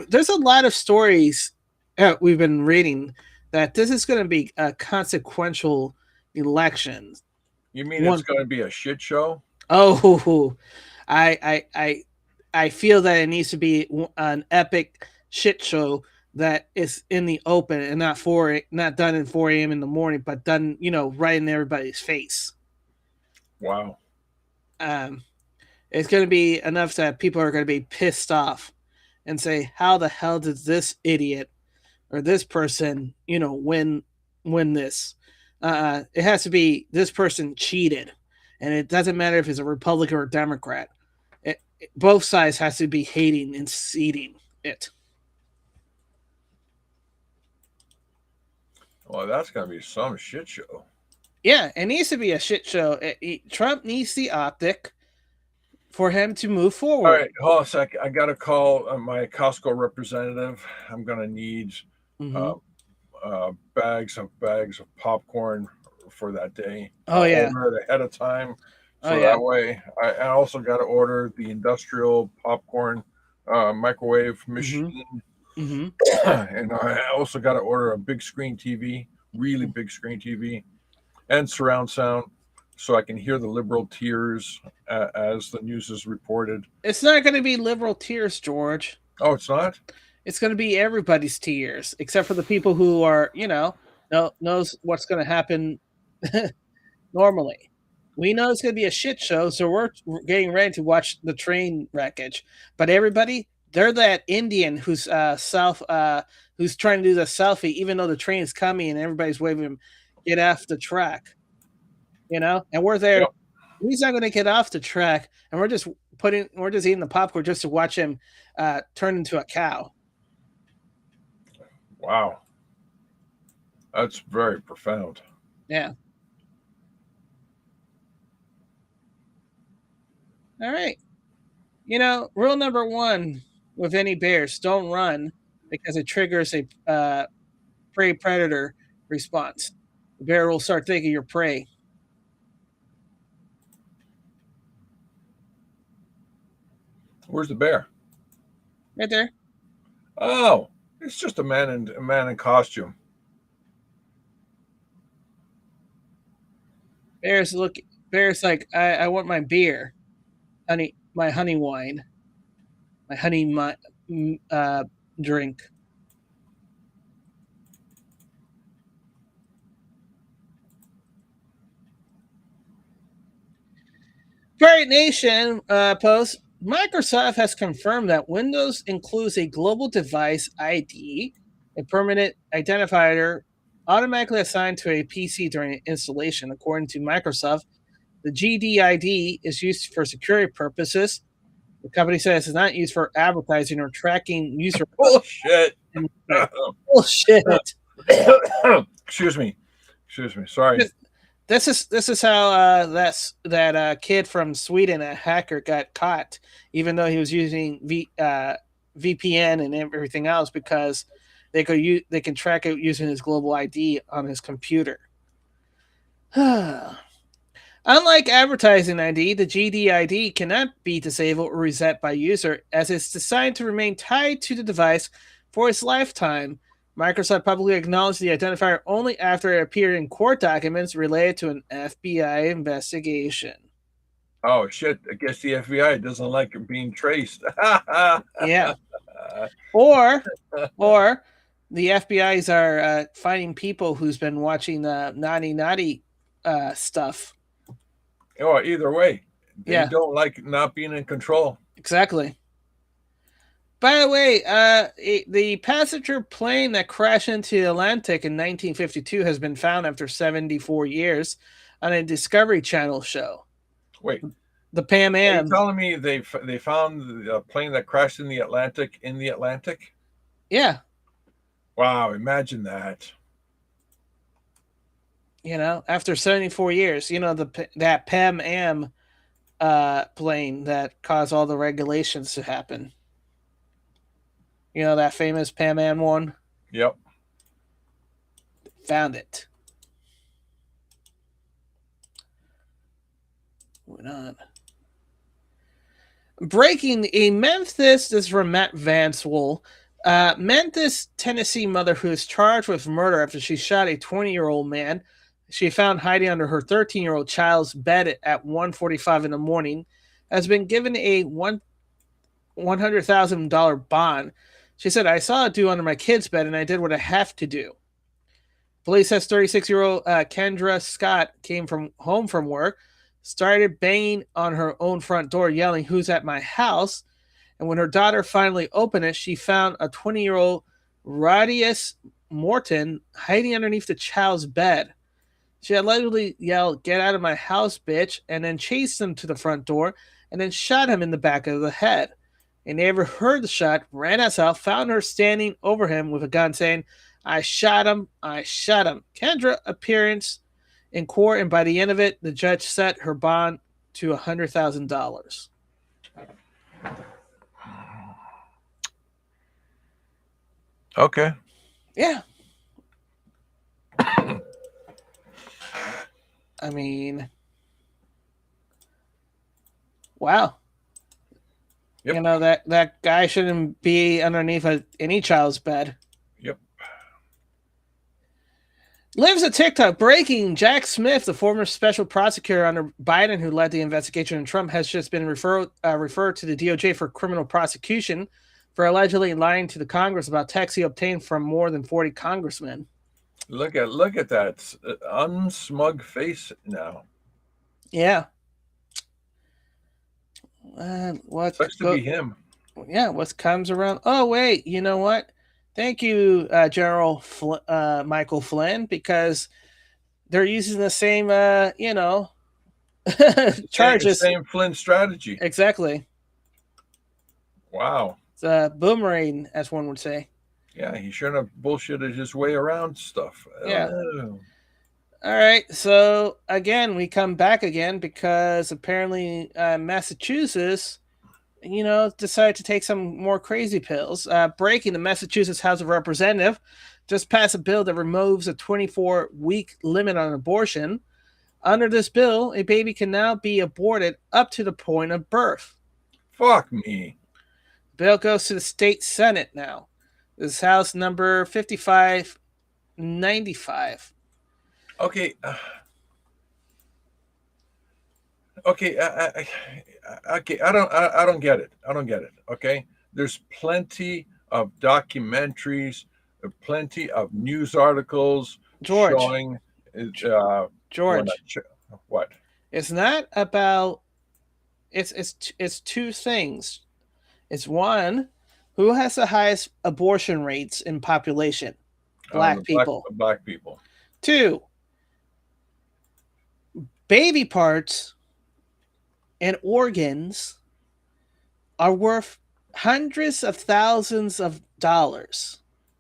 Speaker 1: There's a lot of stories we've been reading that this is going to be a consequential election.
Speaker 2: You mean it's going to be a shit show?
Speaker 1: Oh, I feel that it needs to be an epic shit show that is in the open and not done at 4 a.m. in the morning, but done, right in everybody's face.
Speaker 2: Wow.
Speaker 1: It's going to be enough that people are going to be pissed off and say, how the hell did this idiot or this person, win this? It has to be this person cheated. And it doesn't matter if it's a Republican or a Democrat. Both sides has to be hating and seeding it.
Speaker 2: Well, that's going to be some shit show.
Speaker 1: Yeah, it needs to be a shit show. Trump needs the optic for him to move forward.
Speaker 2: All right, hold on a sec. I got to call my Costco representative. I'm going to need bags of popcorn for that day.
Speaker 1: Oh, yeah.
Speaker 2: Order it ahead of time. So that way, I also got to order the industrial popcorn microwave machine. And I also got to order a big screen TV, really big screen TV, and surround sound so I can hear the liberal tears as the news is reported.
Speaker 1: It's not going to be liberal tears, George.
Speaker 2: Oh, it's not?
Speaker 1: It's going to be everybody's tears, except for the people who are, knows what's going to happen normally. We know it's going to be a shit show, so we're getting ready to watch the train wreckage. But everybody, they're that Indian who's who's trying to do the selfie, even though the train is coming and everybody's waving him, get off the track. And we're there. Yep. He's not going to get off the track, and we're just eating the popcorn just to watch him turn into a cow.
Speaker 2: Wow, that's very profound.
Speaker 1: Yeah. All right. Rule number 1 with any bears: don't run, because it triggers a prey predator response. The bear will start thinking you're prey.
Speaker 2: Where's the bear?
Speaker 1: Right there.
Speaker 2: Oh, it's just a man in costume.
Speaker 1: Bear's like, I want my beer, honey, my honey wine, my honey drink. Variety Nation post: Microsoft has confirmed that Windows includes a global device ID, a permanent identifier automatically assigned to a PC during installation. According to Microsoft, the GDID is used for security purposes. The company says it's not used for advertising or tracking user.
Speaker 2: Bullshit.
Speaker 1: Bullshit.
Speaker 2: Excuse me. Sorry.
Speaker 1: This is how that kid from Sweden, a hacker, got caught, even though he was using VPN and everything else, because they can track it using his global ID on his computer. Unlike advertising ID, the GDID cannot be disabled or reset by user, as it's designed to remain tied to the device for its lifetime. Microsoft publicly acknowledged the identifier only after it appeared in court documents related to an FBI investigation.
Speaker 2: Oh, shit. I guess the FBI doesn't like it being traced.
Speaker 1: Yeah. Or the FBIs are finding people who's been watching naughty stuff.
Speaker 2: Oh, either way. They don't like not being in control.
Speaker 1: Exactly. By the way, the passenger plane that crashed into the Atlantic in 1952 has been found after 74 years on a Discovery Channel show.
Speaker 2: Wait.
Speaker 1: The Pan Am.
Speaker 2: Are you telling me they found the plane that crashed in the Atlantic in the Atlantic?
Speaker 1: Yeah.
Speaker 2: Wow, imagine that.
Speaker 1: After 74 years, that Pan Am plane that caused all the regulations to happen. That famous Pan Am one?
Speaker 2: Yep.
Speaker 1: Found it. Moving on. Breaking a Memphis, this is from Matt Vanswell. Memphis, Tennessee mother who is charged with murder after she shot a 20-year-old man she found hiding under her 13-year-old child's bed at 1:45 in the morning has been given a $100,000 bond. She said, "I saw it do under my kid's bed and I did what I have to do." Police says 36-year-old Kendra Scott came home from work, started banging on her own front door, yelling, "Who's at my house?" And when her daughter finally opened it, she found a 20-year-old Radius Morton hiding underneath the child's bed. She allegedly yelled, "Get out of my house, bitch," and then chased him to the front door and then shot him in the back of the head. A neighbor heard the shot, ran outside, found her standing over him with a gun, saying, I shot him. I shot him. Kendra appearance in court, and by the end of it, the judge set her bond to $100,000.
Speaker 2: Okay.
Speaker 1: Yeah. I mean, wow.
Speaker 2: Yep.
Speaker 1: You know, that guy shouldn't be underneath any child's bed.
Speaker 2: Yep.
Speaker 1: Lives at TikTok. Breaking. Jack Smith, the former special prosecutor under Biden who led the investigation in Trump, has just been referred to the DOJ for criminal prosecution for allegedly lying to the Congress about texts he obtained from more than 40 congressmen.
Speaker 2: Look at that unsmug face now.
Speaker 1: Yeah.
Speaker 2: Sucks to be him.
Speaker 1: Yeah, what comes around. Oh, wait, you know what? Thank you, General Michael Flynn, because they're using the same, charges.
Speaker 2: Same Flynn strategy.
Speaker 1: Exactly.
Speaker 2: Wow.
Speaker 1: It's a boomerang, as one would say.
Speaker 2: Yeah, he shouldn't have bullshitted his way around stuff.
Speaker 1: Yeah. All right. So again, we come back again because apparently Massachusetts, decided to take some more crazy pills. Breaking, the Massachusetts House of Representatives just passed a bill that removes a 24-week limit on abortion. Under this bill, a baby can now be aborted up to the point of birth.
Speaker 2: Fuck me.
Speaker 1: Bill goes to the state Senate now. This is House number 5595.
Speaker 2: Okay. Okay. Okay. I don't get it. I don't get it. Okay. There's plenty of documentaries, plenty of news articles showing.
Speaker 1: George.
Speaker 2: What?
Speaker 1: It's not about. It's two things. It's one, who has the highest abortion rates in population? Black people.
Speaker 2: Black people.
Speaker 1: Two, baby parts and organs are worth hundreds of thousands of dollars,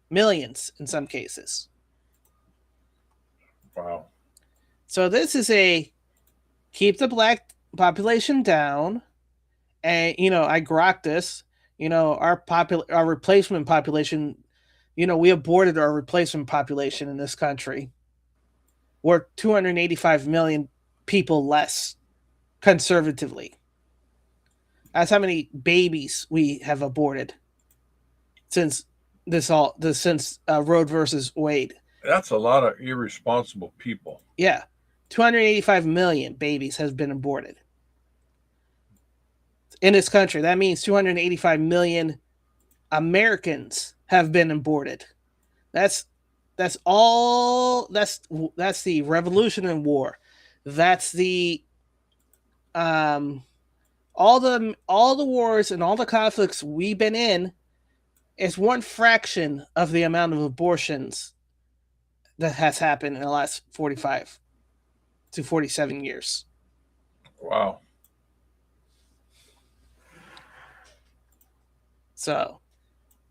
Speaker 1: millions in some cases.
Speaker 2: Wow.
Speaker 1: So this is a keep the black population down. And I grok this. Our replacement population. We aborted our replacement population in this country. We're 285 million people less, conservatively. That's how many babies we have aborted since Roe versus Wade.
Speaker 2: That's a lot of irresponsible people.
Speaker 1: Yeah, 285 million babies has been aborted in this country. That means 285 million Americans have been aborted. That's all. That's the Revolutionary War. That's the all the wars and all the conflicts we've been in is one fraction of the amount of abortions that has happened in the last 45 to 47 years.
Speaker 2: Wow.
Speaker 1: So,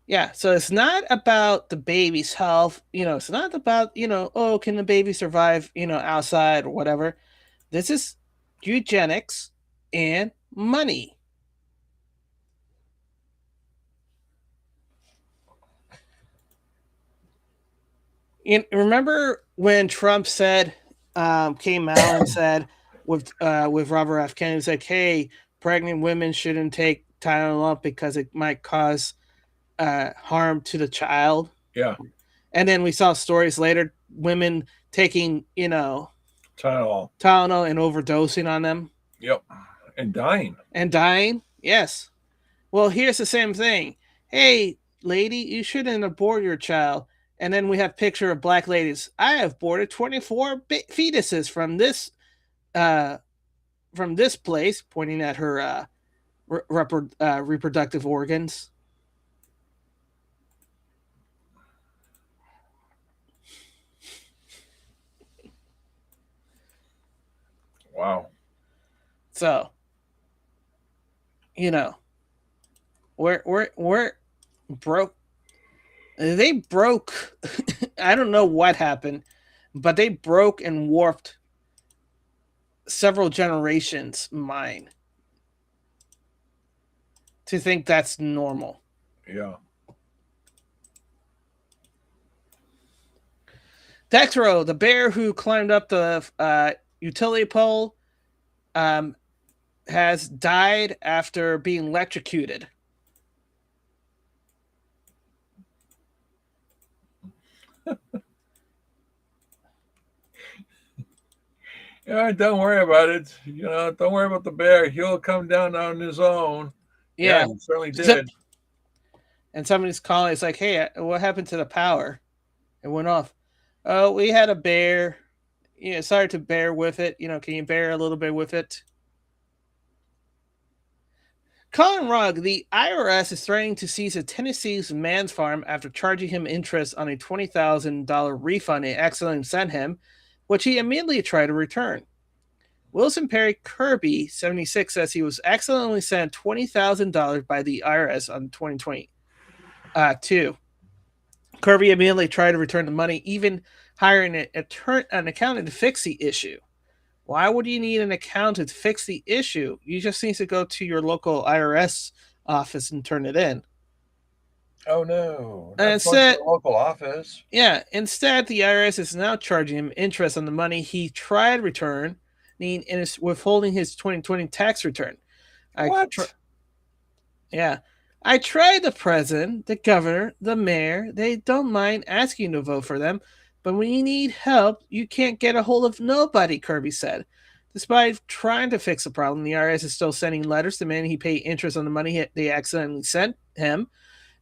Speaker 1: yeah. So it's not about the baby's health. It's not about, can the baby survive, outside or whatever. This is eugenics and money. Remember when Trump said, came out and said with Robert F. Kennedy, said, "Hey, pregnant women shouldn't take Tylenol because it might cause harm to the child."
Speaker 2: Yeah.
Speaker 1: And then we saw stories later, women taking, Tylenol and overdosing on them.
Speaker 2: Yep. And dying.
Speaker 1: Yes. Well, here's the same thing. Hey, lady, you shouldn't abort your child. And then we have picture of black ladies. I have aborted 24 fetuses from this place, pointing at her reproductive organs.
Speaker 2: Wow.
Speaker 1: So, we're broke. They broke. I don't know what happened, but they broke and warped several generations' mind to think that's normal.
Speaker 2: Yeah.
Speaker 1: Dexro, the bear who climbed up the utility pole, has died after being electrocuted.
Speaker 2: Yeah, don't worry about it. Don't worry about the bear. He'll come down on his own.
Speaker 1: Yeah,
Speaker 2: he certainly did.
Speaker 1: And somebody's calling. It's like, hey, what happened to the power? It went off. Oh, we had a bear. Sorry to bear with it. Can you bear a little bit with it? Colin Rugg, the IRS is threatening to seize a Tennessee's man's farm after charging him interest on a $20,000 refund they accidentally sent him, which he immediately tried to return. Wilson Perry Kirby, 76, says he was accidentally sent $20,000 by the IRS on 2022. Kirby immediately tried to return the money, even hiring an accountant to fix the issue. Why would you need an accountant to fix the issue? You just need to go to your local IRS office and turn it in.
Speaker 2: Oh no!
Speaker 1: Instead,
Speaker 2: local office.
Speaker 1: Yeah. Instead, the IRS is now charging him interest on the money he tried returning and is withholding his 2020 tax return.
Speaker 2: What?
Speaker 1: I tried the president, the governor, the mayor. They don't mind asking you to vote for them. But when you need help, you can't get a hold of nobody, Kirby said. Despite trying to fix the problem, the IRS is still sending letters demanding he pay interest on the money they accidentally sent him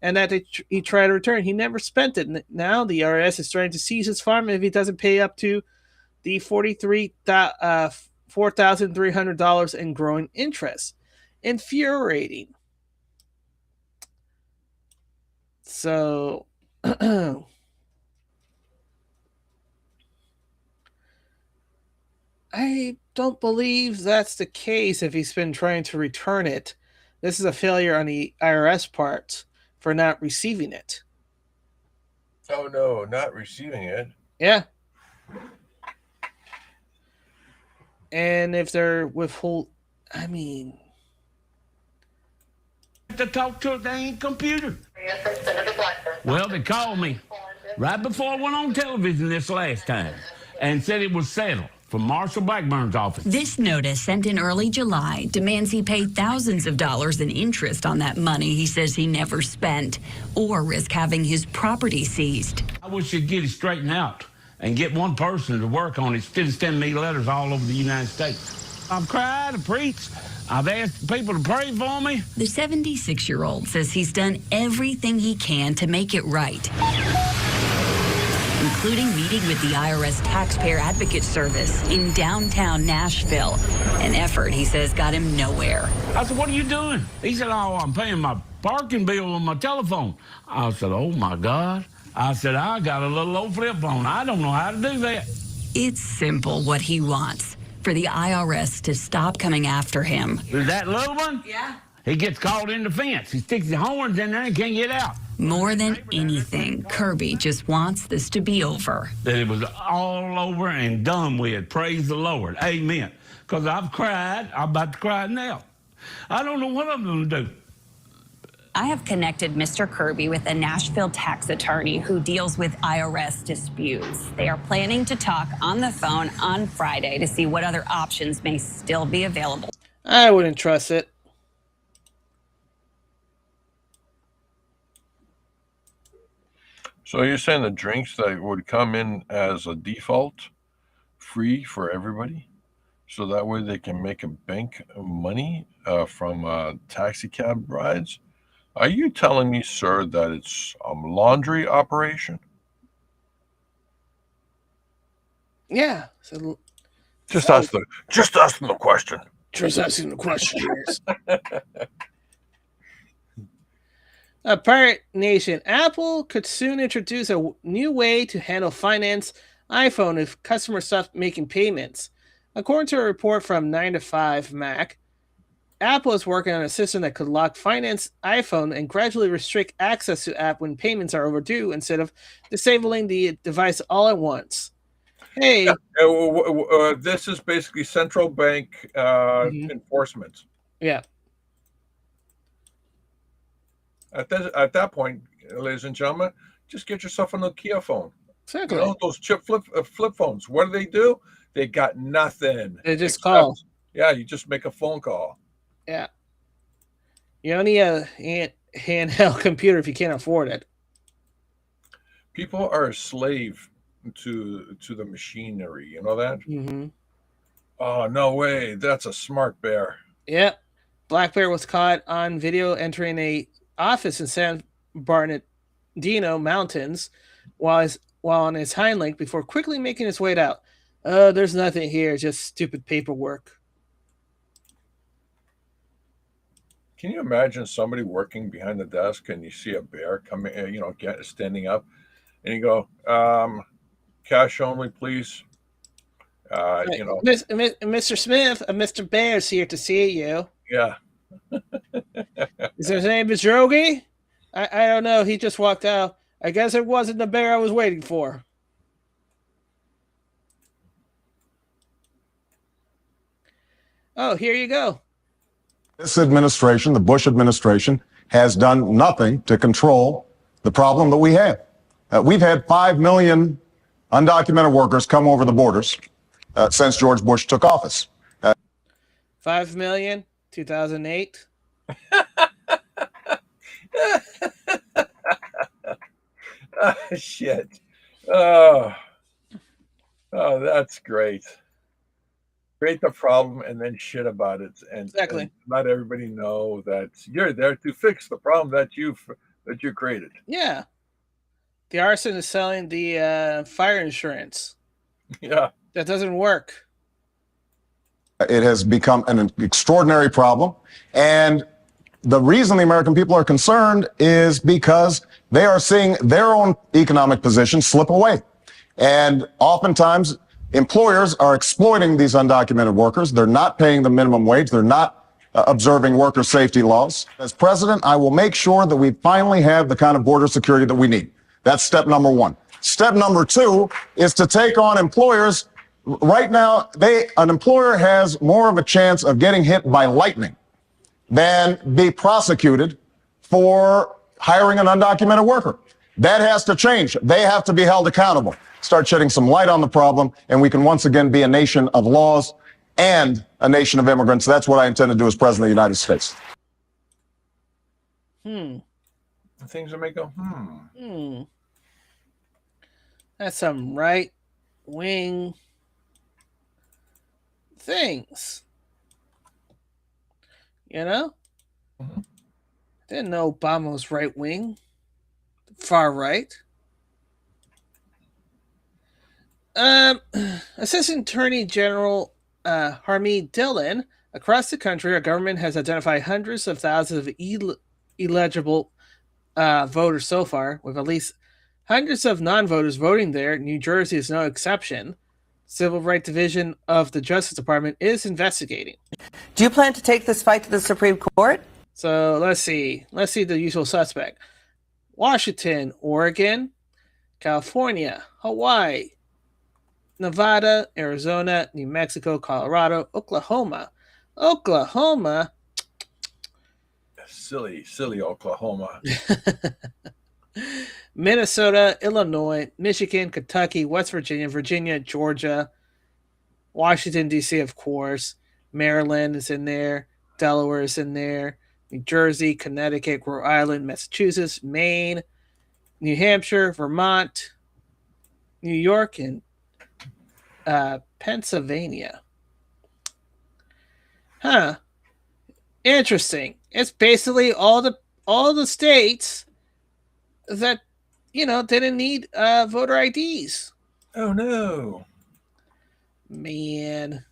Speaker 1: and that he tried to return. He never spent it. Now the IRS is trying to seize his farm if he doesn't pay up to the $4,300 in growing interest. Infuriating. So... I don't believe that's the case if he's been trying to return it. This is a failure on the IRS part for not receiving it.
Speaker 2: Oh no, not receiving it.
Speaker 1: Yeah. And if they're to
Speaker 10: talk to a dang computer. Well, they called me right before I went on television this last time and said it was settled from Marshall Blackburn's office.
Speaker 11: This notice, sent in early July, demands he pay thousands of dollars in interest on that money he says he never spent, or risk having his property seized.
Speaker 10: I wish you'd get it straightened out and get one person to work on it instead of sending me letters all over the United States. I've cried, I've preached, I've asked people to pray for me.
Speaker 11: The 76-year-old says he's done everything he can to make it right, including meeting with the IRS Taxpayer Advocate Service in downtown Nashville, an effort he says got him nowhere.
Speaker 10: I said, what are you doing? He said, oh, I'm paying my parking bill on my telephone. I said, oh my God. I said, I got a little old flip phone. I don't know how to do that.
Speaker 11: It's simple what he wants, for the IRS to stop coming after him.
Speaker 10: Is that little one? Yeah. He gets caught in the fence. He sticks his horns in there and can't get out.
Speaker 11: More than anything, Kirby just wants this to be over.
Speaker 10: That it was all over and done with. Praise the Lord. Amen. Because I've cried. I'm about to cry now. I don't know what I'm going to do.
Speaker 11: I have connected Mr. Kirby with a Nashville tax attorney who deals with IRS disputes. They are planning to talk on the phone on Friday to see what other options may still be available.
Speaker 1: I wouldn't trust it.
Speaker 2: So you're saying the drinks that would come in as a default free for everybody? So that way they can make a bank of money from taxi cab rides? Are you telling me, sir, that it's a laundry operation?
Speaker 1: Yeah. So,
Speaker 2: just ask them the question.
Speaker 1: Just asking the question. Pirate Nation. Apple could soon introduce a new way to handle finance iPhone if customers stop making payments. According to a report from 9to5 Mac, Apple is working on a system that could lock finance iPhone and gradually restrict access to app when payments are overdue instead of disabling the device all at once. Hey,
Speaker 2: this is basically central bank enforcement.
Speaker 1: Yeah.
Speaker 2: At that point, ladies and gentlemen, just get yourself a Nokia phone.
Speaker 1: Exactly.
Speaker 2: You know, those chip flip phones. What do? They got nothing.
Speaker 1: They just call.
Speaker 2: Yeah, you just make a phone call.
Speaker 1: Yeah. You don't need a handheld computer if you can't afford it.
Speaker 2: People are a slave to the machinery. You know that?
Speaker 1: Mm-hmm.
Speaker 2: Oh, no way. That's a smart bear.
Speaker 1: Yep. Black Bear was caught on video entering a office in San Bernardino Mountains while on his hind leg before quickly making his way out. There's nothing here, just stupid paperwork.
Speaker 2: Can you imagine somebody working behind the desk and you see a bear coming, standing up, and you go, cash only, please.
Speaker 1: Mr. Smith, Mr. Bear's here to see you.
Speaker 2: Yeah.
Speaker 1: Is his name Drogi? I don't know. He just walked out. I guess it wasn't the bear I was waiting for. Oh, here you go.
Speaker 12: This administration, the Bush administration, has done nothing to control the problem that we have. We've had 5 million undocumented workers come over the borders since George Bush took office.
Speaker 1: 5 million, 2008.
Speaker 2: Shit. Oh, that's great. Create the problem and then shit about it, and let everybody know that you're there to fix the problem that you created.
Speaker 1: Yeah, the arson is selling the fire insurance.
Speaker 2: Yeah,
Speaker 1: that doesn't work.
Speaker 12: It has become an extraordinary problem, and the reason the American people are concerned is because they are seeing their own economic position slip away, and oftentimes employers are exploiting these undocumented workers. They're not paying the minimum wage. They're not observing worker safety laws. As president, I will make sure that we finally have the kind of border security that we need. That's step number one. Step number two is to take on employers. Right now, an employer has more of a chance of getting hit by lightning than be prosecuted for hiring an undocumented worker. That has to change. They have to be held accountable. Start shedding some light on the problem, and we can once again be a nation of laws and a nation of immigrants. That's what I intend to do as president of the United States.
Speaker 2: Things that make go,
Speaker 1: That's some right-wing things. You know? Didn't know Obama was right-wing. Far right. Assistant Attorney General Harmeet Dillon, across the country, our government has identified hundreds of thousands of illegible voters so far, with at least hundreds of non-voters voting there. New Jersey is no exception. Civil Rights Division of the Justice Department is investigating.
Speaker 13: Do you plan to take this fight to the Supreme Court?
Speaker 1: So let's see. Let's see the usual suspect. Washington, Oregon, California, Hawaii, Nevada, Arizona, New Mexico, Colorado, Oklahoma.
Speaker 2: Silly Oklahoma.
Speaker 1: Minnesota, Illinois, Michigan, Kentucky, West Virginia, Georgia, Washington, D.C., of course. Maryland is in there. Delaware is in there. New Jersey, Connecticut, Rhode Island, Massachusetts, Maine, New Hampshire, Vermont, New York, and Pennsylvania. Interesting. It's basically all the states that didn't need voter IDs.
Speaker 2: Oh no,
Speaker 1: man!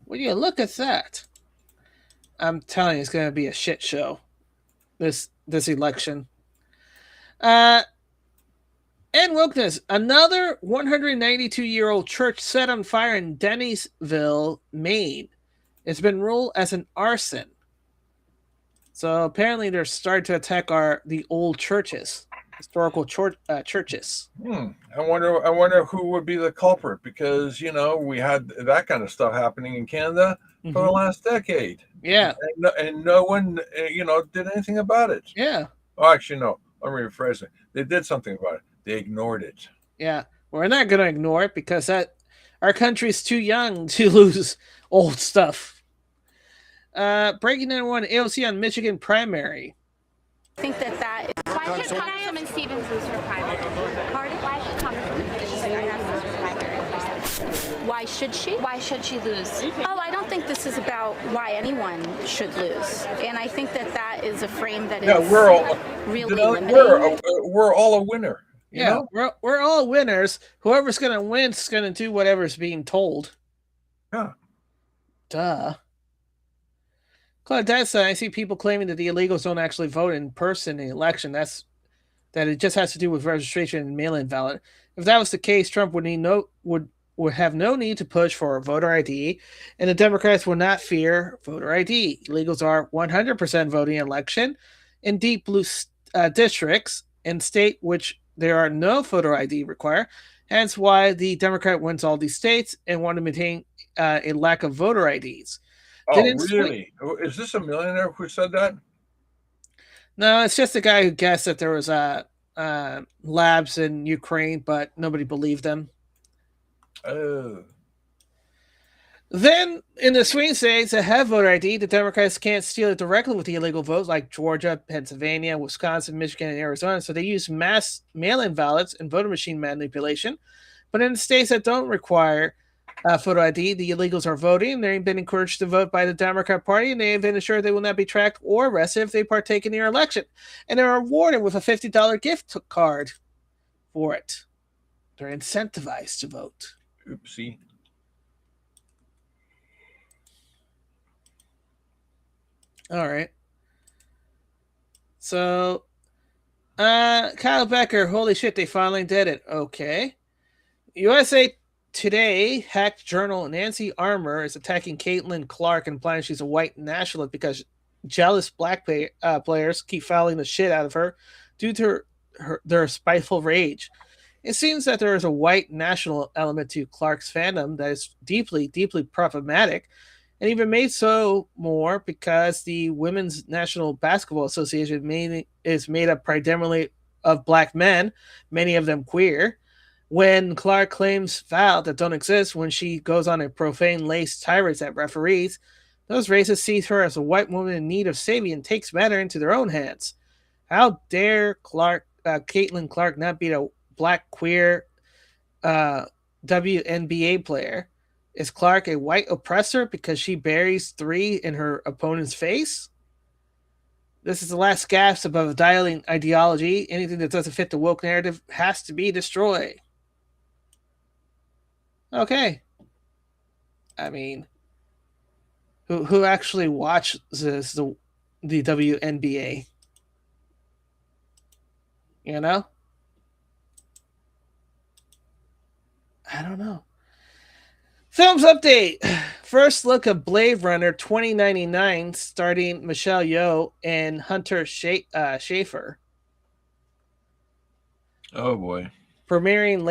Speaker 1: When you look at that, I'm telling you, it's going to be a shit show. This election. And wokeness. Another 192-year-old church set on fire in Dennisville, Maine. It's been ruled as an arson. So apparently they're starting to attack the old churches, historical churches.
Speaker 2: I wonder who would be the culprit, because we had that kind of stuff happening in Canada for the last decade.
Speaker 1: Yeah,
Speaker 2: and no one did anything about it.
Speaker 1: Yeah.
Speaker 2: Oh, actually, no. Let me rephrase it. They did something about it. They ignored it.
Speaker 1: Yeah, we're not going to ignore it because our country's too young to lose old stuff. Breaking number one, AOC on Michigan primary.
Speaker 14: I think that is why should Congresswoman Stevens lose her primary? Pardon? Why should Congresswoman Stevens lose her primary? Why should she? Why should she lose? Oh, I don't think this is about why anyone should lose, and I think that is a frame that is really limiting.
Speaker 2: We're all a winner.
Speaker 1: Yeah, we're all winners. Whoever's going to win is going to do whatever's being told.
Speaker 2: Yeah.
Speaker 1: Duh. That's I see people claiming that the illegals don't actually vote in person in the election. That it just has to do with registration and mail-in ballot. If that was the case, Trump would have no need to push for a voter ID, and the Democrats would not fear voter ID. Illegals are 100% voting election in deep blue districts in state which there are no voter ID required. Hence why the Democrat wins all these states and want to maintain a lack of voter IDs.
Speaker 2: Oh, really? Is this a millionaire who said that?
Speaker 1: No, it's just a guy who guessed that there was labs in Ukraine, but nobody believed them.
Speaker 2: Oh.
Speaker 1: Then, in the swing states that have voter ID, the Democrats can't steal it directly with the illegal votes, like Georgia, Pennsylvania, Wisconsin, Michigan, and Arizona. So they use mass mail-in ballots and voter machine manipulation. But in the states that don't require photo ID, the illegals are voting. They've been encouraged to vote by the Democrat Party, and they have been assured they will not be tracked or arrested if they partake in their election. And they're rewarded with a $50 gift card for it. They're incentivized to vote.
Speaker 2: Oopsie.
Speaker 1: All right. So, Kyle Becker, holy shit, they finally did it. Okay. USA Today hacked journal Nancy Armour is attacking Caitlin Clark and implying she's a white nationalist because jealous black players keep fouling the shit out of her due to their spiteful rage. It seems that there is a white national element to Clark's fandom that is deeply, deeply problematic, and even made so more because the Women's National Basketball Association is made up primarily of black men, many of them queer. When Clark claims foul that don't exist when she goes on a profane-laced tirades at referees, those racists see her as a white woman in need of saving and takes matter into their own hands. How dare Caitlin Clark not be a black queer WNBA player? Is Clark a white oppressor because she buries 3 in her opponent's face? This is the last gasp above dialing ideology. Anything that doesn't fit the woke narrative has to be destroyed. Okay. I mean, who actually watches the WNBA? You know? I don't know. Films update. First look of Blade Runner 2099 starring Michelle Yeoh and Hunter Schafer.
Speaker 2: Oh boy.
Speaker 1: Premiering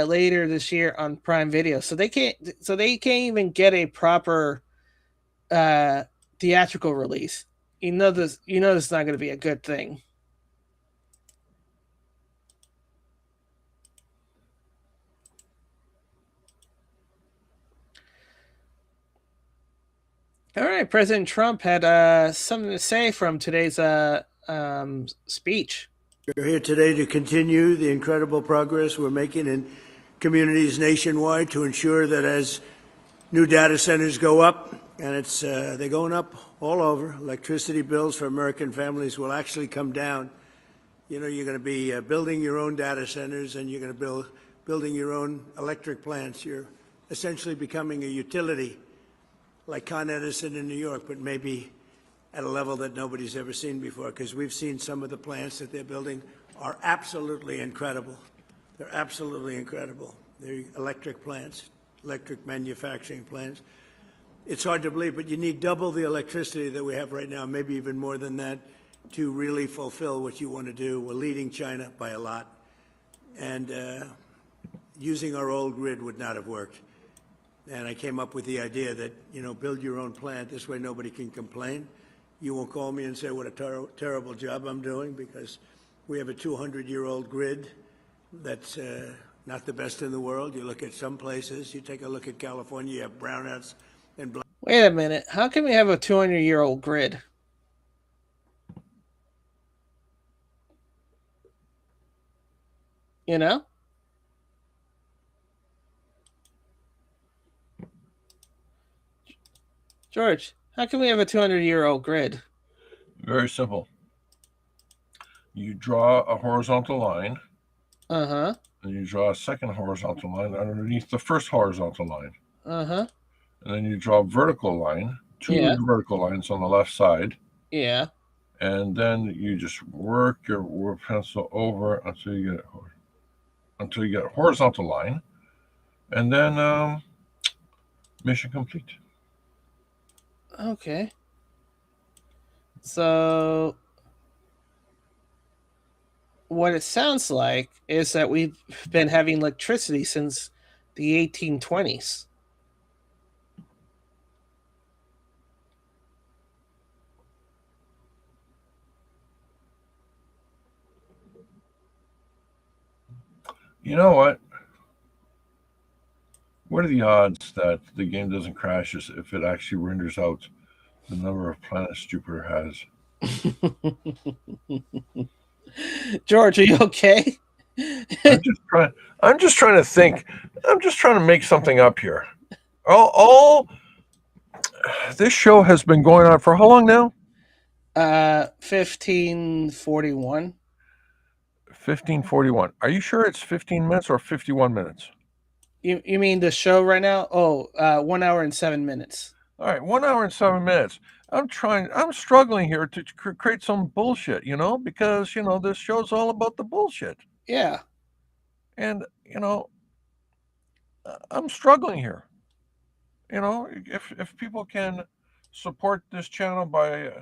Speaker 1: later this year on Prime Video. So they can't even get a proper theatrical release. This is not going to be a good thing. All right, President Trump had something to say from today's speech.
Speaker 15: We're here today to continue the incredible progress we're making in communities nationwide to ensure that as new data centers go up, and they're going up all over, electricity bills for American families will actually come down. You're going to be building your own data centers, and you're going to building your own electric plants. You're essentially becoming a utility like Con Edison in New York, but maybe at a level that nobody's ever seen before, because we've seen some of the plants that they're building are absolutely incredible. They're absolutely incredible. They're electric plants, electric manufacturing plants. It's hard to believe, but you need double the electricity that we have right now, maybe even more than that, to really fulfill what you want to do. We're leading China by a lot. And using our old grid would not have worked. And I came up with the idea that, build your own plant. This way nobody can complain. You won't call me and say what a terrible job I'm doing, because we have a 200-year-old grid that's not the best in the world. You look at some places, you take a look at California, you have brownouts and black.
Speaker 1: Wait a minute. How can we have a 200-year-old grid? You know? George, how can we have a 200-year-old grid?
Speaker 2: Very simple. You draw a horizontal line.
Speaker 1: Uh-huh.
Speaker 2: And you draw a second horizontal line underneath the first horizontal line.
Speaker 1: Uh-huh.
Speaker 2: And then you draw a vertical line, two vertical lines on the left side.
Speaker 1: Yeah.
Speaker 2: And then you just work your pencil over until you get a horizontal line. And then mission complete.
Speaker 1: Okay. So what it sounds like is that we've been having electricity since the 1820s.
Speaker 2: You know what? What are the odds that the game doesn't crash if it actually renders out the number of planets Jupiter has?
Speaker 1: George, are you okay?
Speaker 2: I'm just trying to think. I'm just trying to make something up here. This show has been going on for how long now?
Speaker 1: 1541.
Speaker 2: 1541. Are you sure it's 15 minutes or 51 minutes?
Speaker 1: You mean the show right now? 1 hour and 7 minutes.
Speaker 2: All right, 1 hour and 7 minutes. I'm struggling here to create some bullshit, because, this show's all about the bullshit.
Speaker 1: Yeah.
Speaker 2: And, I'm struggling here. If people can support this channel by,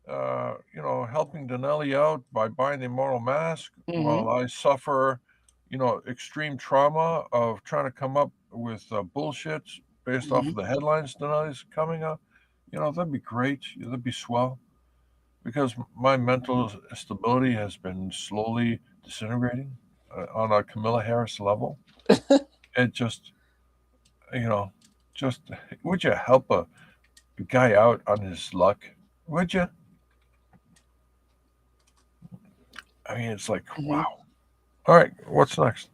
Speaker 2: helping Dinales out by buying the immortal mask, while I suffer, extreme trauma of trying to come up with bullshit based off of the headlines Dinales coming up, that'd be great. That'd be swell. Because my mental stability has been slowly disintegrating on a Camilla Harris level. It just, would you help a guy out on his luck? Would you? I mean, it's like, wow. All right, what's next?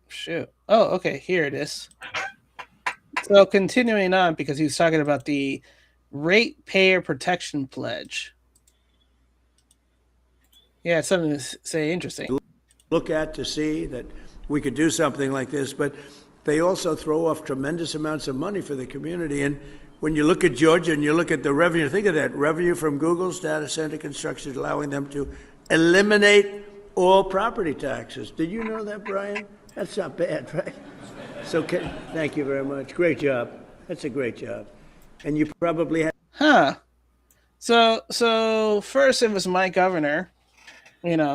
Speaker 1: Shoot. Oh, okay, here it is. So continuing on, because he was talking about the Ratepayer Protection Pledge. Yeah, it's something to say interesting.
Speaker 15: Look at to see that we could do something like this, but they also throw off tremendous amounts of money for the community. And when you look at Georgia and you look at the revenue, think of that revenue from Google's data center construction, allowing them to eliminate all property taxes. Did you know that, Brian? That's not bad, right? So thank you very much. Great job. That's a great job. And you probably have.
Speaker 1: Huh. So first it was my governor,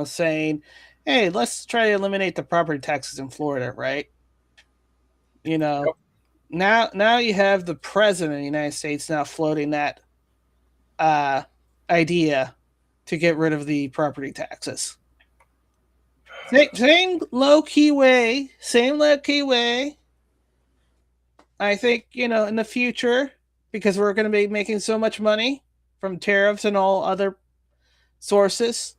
Speaker 1: saying, hey, let's try to eliminate the property taxes in Florida, right? Yep. Now you have the president of the United States now floating that idea to get rid of the property taxes. Same low-key way. I think, in the future, because we're going to be making so much money from tariffs and all other sources,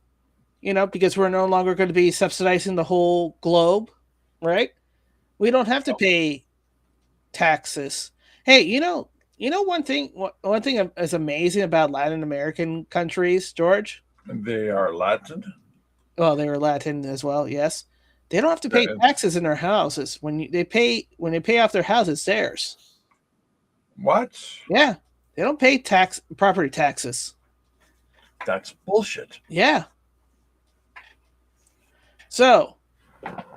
Speaker 1: because we're no longer going to be subsidizing the whole globe, right? We don't have to pay taxes. Hey, one thing is amazing about Latin American countries, George?
Speaker 2: They are Latin?
Speaker 1: Well, they are Latin as well, yes. They don't have to pay taxes in their houses. When they pay off their house, it's theirs.
Speaker 2: What?
Speaker 1: Yeah. They don't pay property taxes.
Speaker 2: That's bullshit.
Speaker 1: Yeah. So,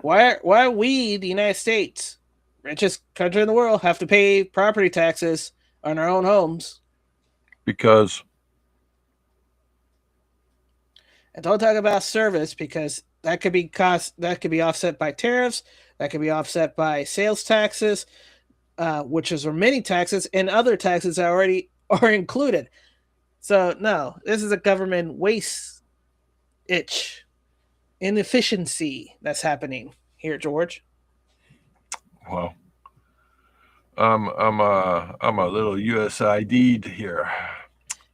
Speaker 1: why we, the United States, richest country in the world, have to pay property taxes on our own homes?
Speaker 2: Because.
Speaker 1: And don't talk about service, because that could be offset by tariffs, that could be offset by sales taxes, which is many taxes, and other taxes that already are included. So no, this is a government waste inefficiency that's happening here, George.
Speaker 2: Well, I'm a little USID'd here.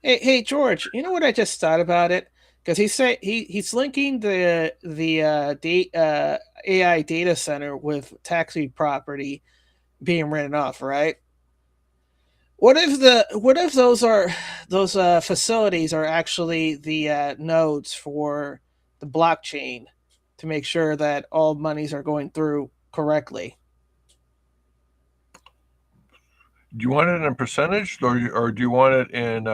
Speaker 1: Hey, George. You know what I just thought about it? Because he's linking the AI data center with tax-free property being written off, right? What if those facilities are actually the nodes for the blockchain to make sure that all monies are going through correctly?
Speaker 2: Do you want it in percentage, or do you want it in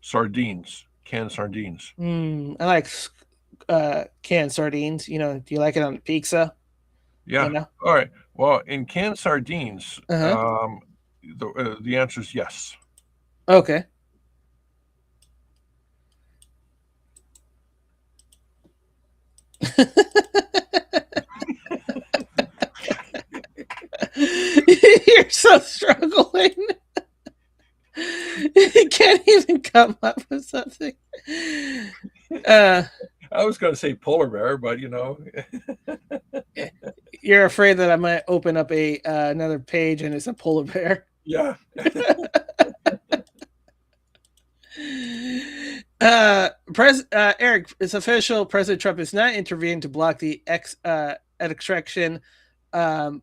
Speaker 2: sardines, canned sardines?
Speaker 1: I like canned sardines. You know, do you like it on pizza?
Speaker 2: Yeah.
Speaker 1: You know?
Speaker 2: All right. Well, in canned sardines,
Speaker 1: Uh-huh.
Speaker 2: The answer is yes.
Speaker 1: Okay. You're so struggling. You can't even come up with something.
Speaker 2: I was going to say polar bear, but you know.
Speaker 1: You're afraid that I might open up another page and it's a polar bear.
Speaker 2: Yeah.
Speaker 1: Eric, it's official. President Trump is not intervening to block the extraction of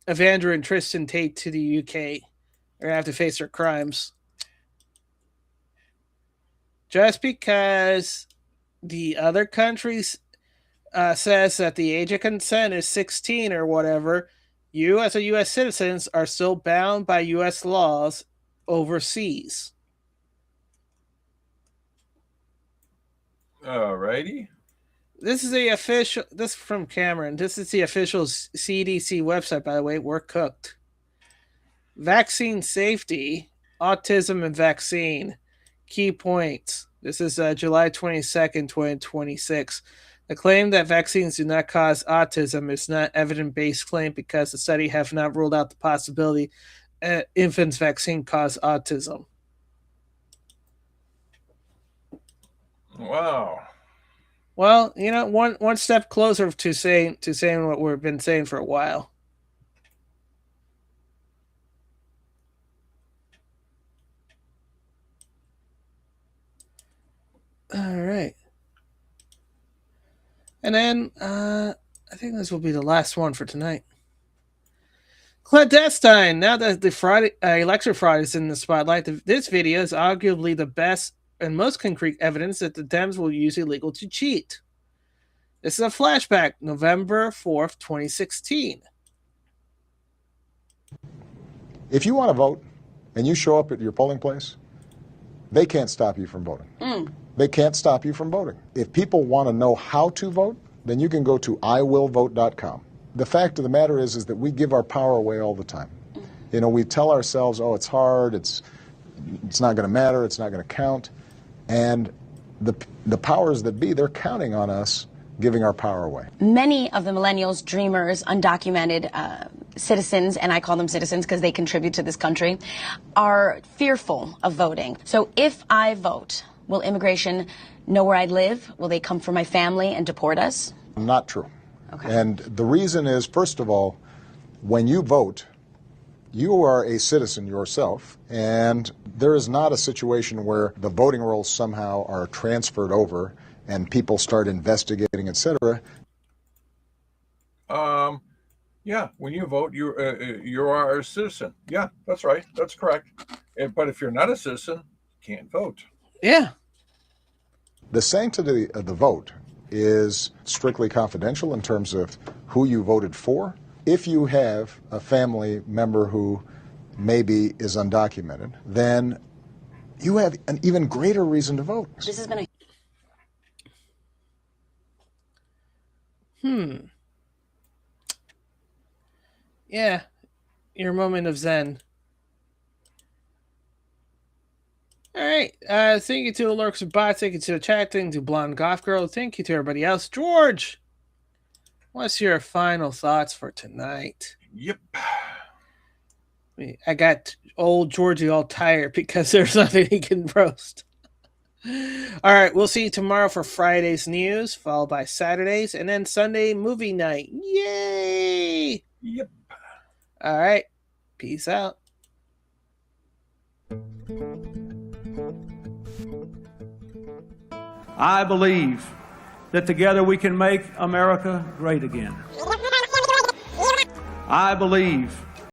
Speaker 1: Andrew and Tristan Tate to the UK. They're gonna have to face their crimes. Just because the other countries says that the age of consent is 16 or whatever, you as a U.S. citizen are still bound by U.S. laws overseas.
Speaker 2: Alrighty.
Speaker 1: This is this is from Cameron. This is the official CDC website, by the way. We're cooked. Vaccine safety, autism and vaccine. Key points. This is July 22nd, 2026. The claim that vaccines do not cause autism is not evidence-based claim because the study have not ruled out the possibility infants' vaccine cause autism.
Speaker 2: Wow.
Speaker 1: Well, you know, one step closer to saying what we've been saying for a while. All right. And then I think this will be the last one for tonight. Clandestine. Now that the Friday election fraud is in the spotlight, this video is arguably the best and most concrete evidence that the Dems will use illegal to cheat. This is a flashback, November 4th, 2016.
Speaker 12: If you want to vote and you show up at your polling place, they can't stop you from voting. They can't stop you from voting. If people want to know how to vote, then you can go to iwillvote.com. The fact of the matter is that we give our power away all the time. You know, we tell ourselves, oh, it's hard, it's not going to matter, it's not going to count. And the powers that be, they're counting on us giving our power away.
Speaker 16: Many of the millennials, dreamers, undocumented citizens, and I call them citizens because they contribute to this country, are fearful of voting. So if I vote, will immigration know where I live? Will they come for my family and deport us?
Speaker 12: Not true.
Speaker 16: Okay.
Speaker 12: And the reason is, first of all, when you vote, you are a citizen yourself, and there is not a situation where the voting rolls somehow are transferred over and people start investigating, etc.
Speaker 2: Yeah, when you vote, you are a citizen. Yeah, that's right. That's correct. But if you're not a citizen, you can't vote.
Speaker 1: Yeah.
Speaker 12: The sanctity of the vote is strictly confidential in terms of who you voted for. If you have a family member who maybe is undocumented, then you have an even greater reason to vote.
Speaker 16: This has been a
Speaker 1: Yeah, your moment of zen. All right. Thank you to the Lurks of Bots. Thank you to the chat. Thank you to Blonde Golf Girl. Thank you to everybody else. George, what's your final thoughts for tonight?
Speaker 2: Yep.
Speaker 1: I got old Georgie all tired because there's nothing he can roast. All right. We'll see you tomorrow for Friday's news, followed by Saturday's, and then Sunday movie night. Yay!
Speaker 2: Yep.
Speaker 1: All right. Peace out.
Speaker 17: I believe that together we can make America great again. I believe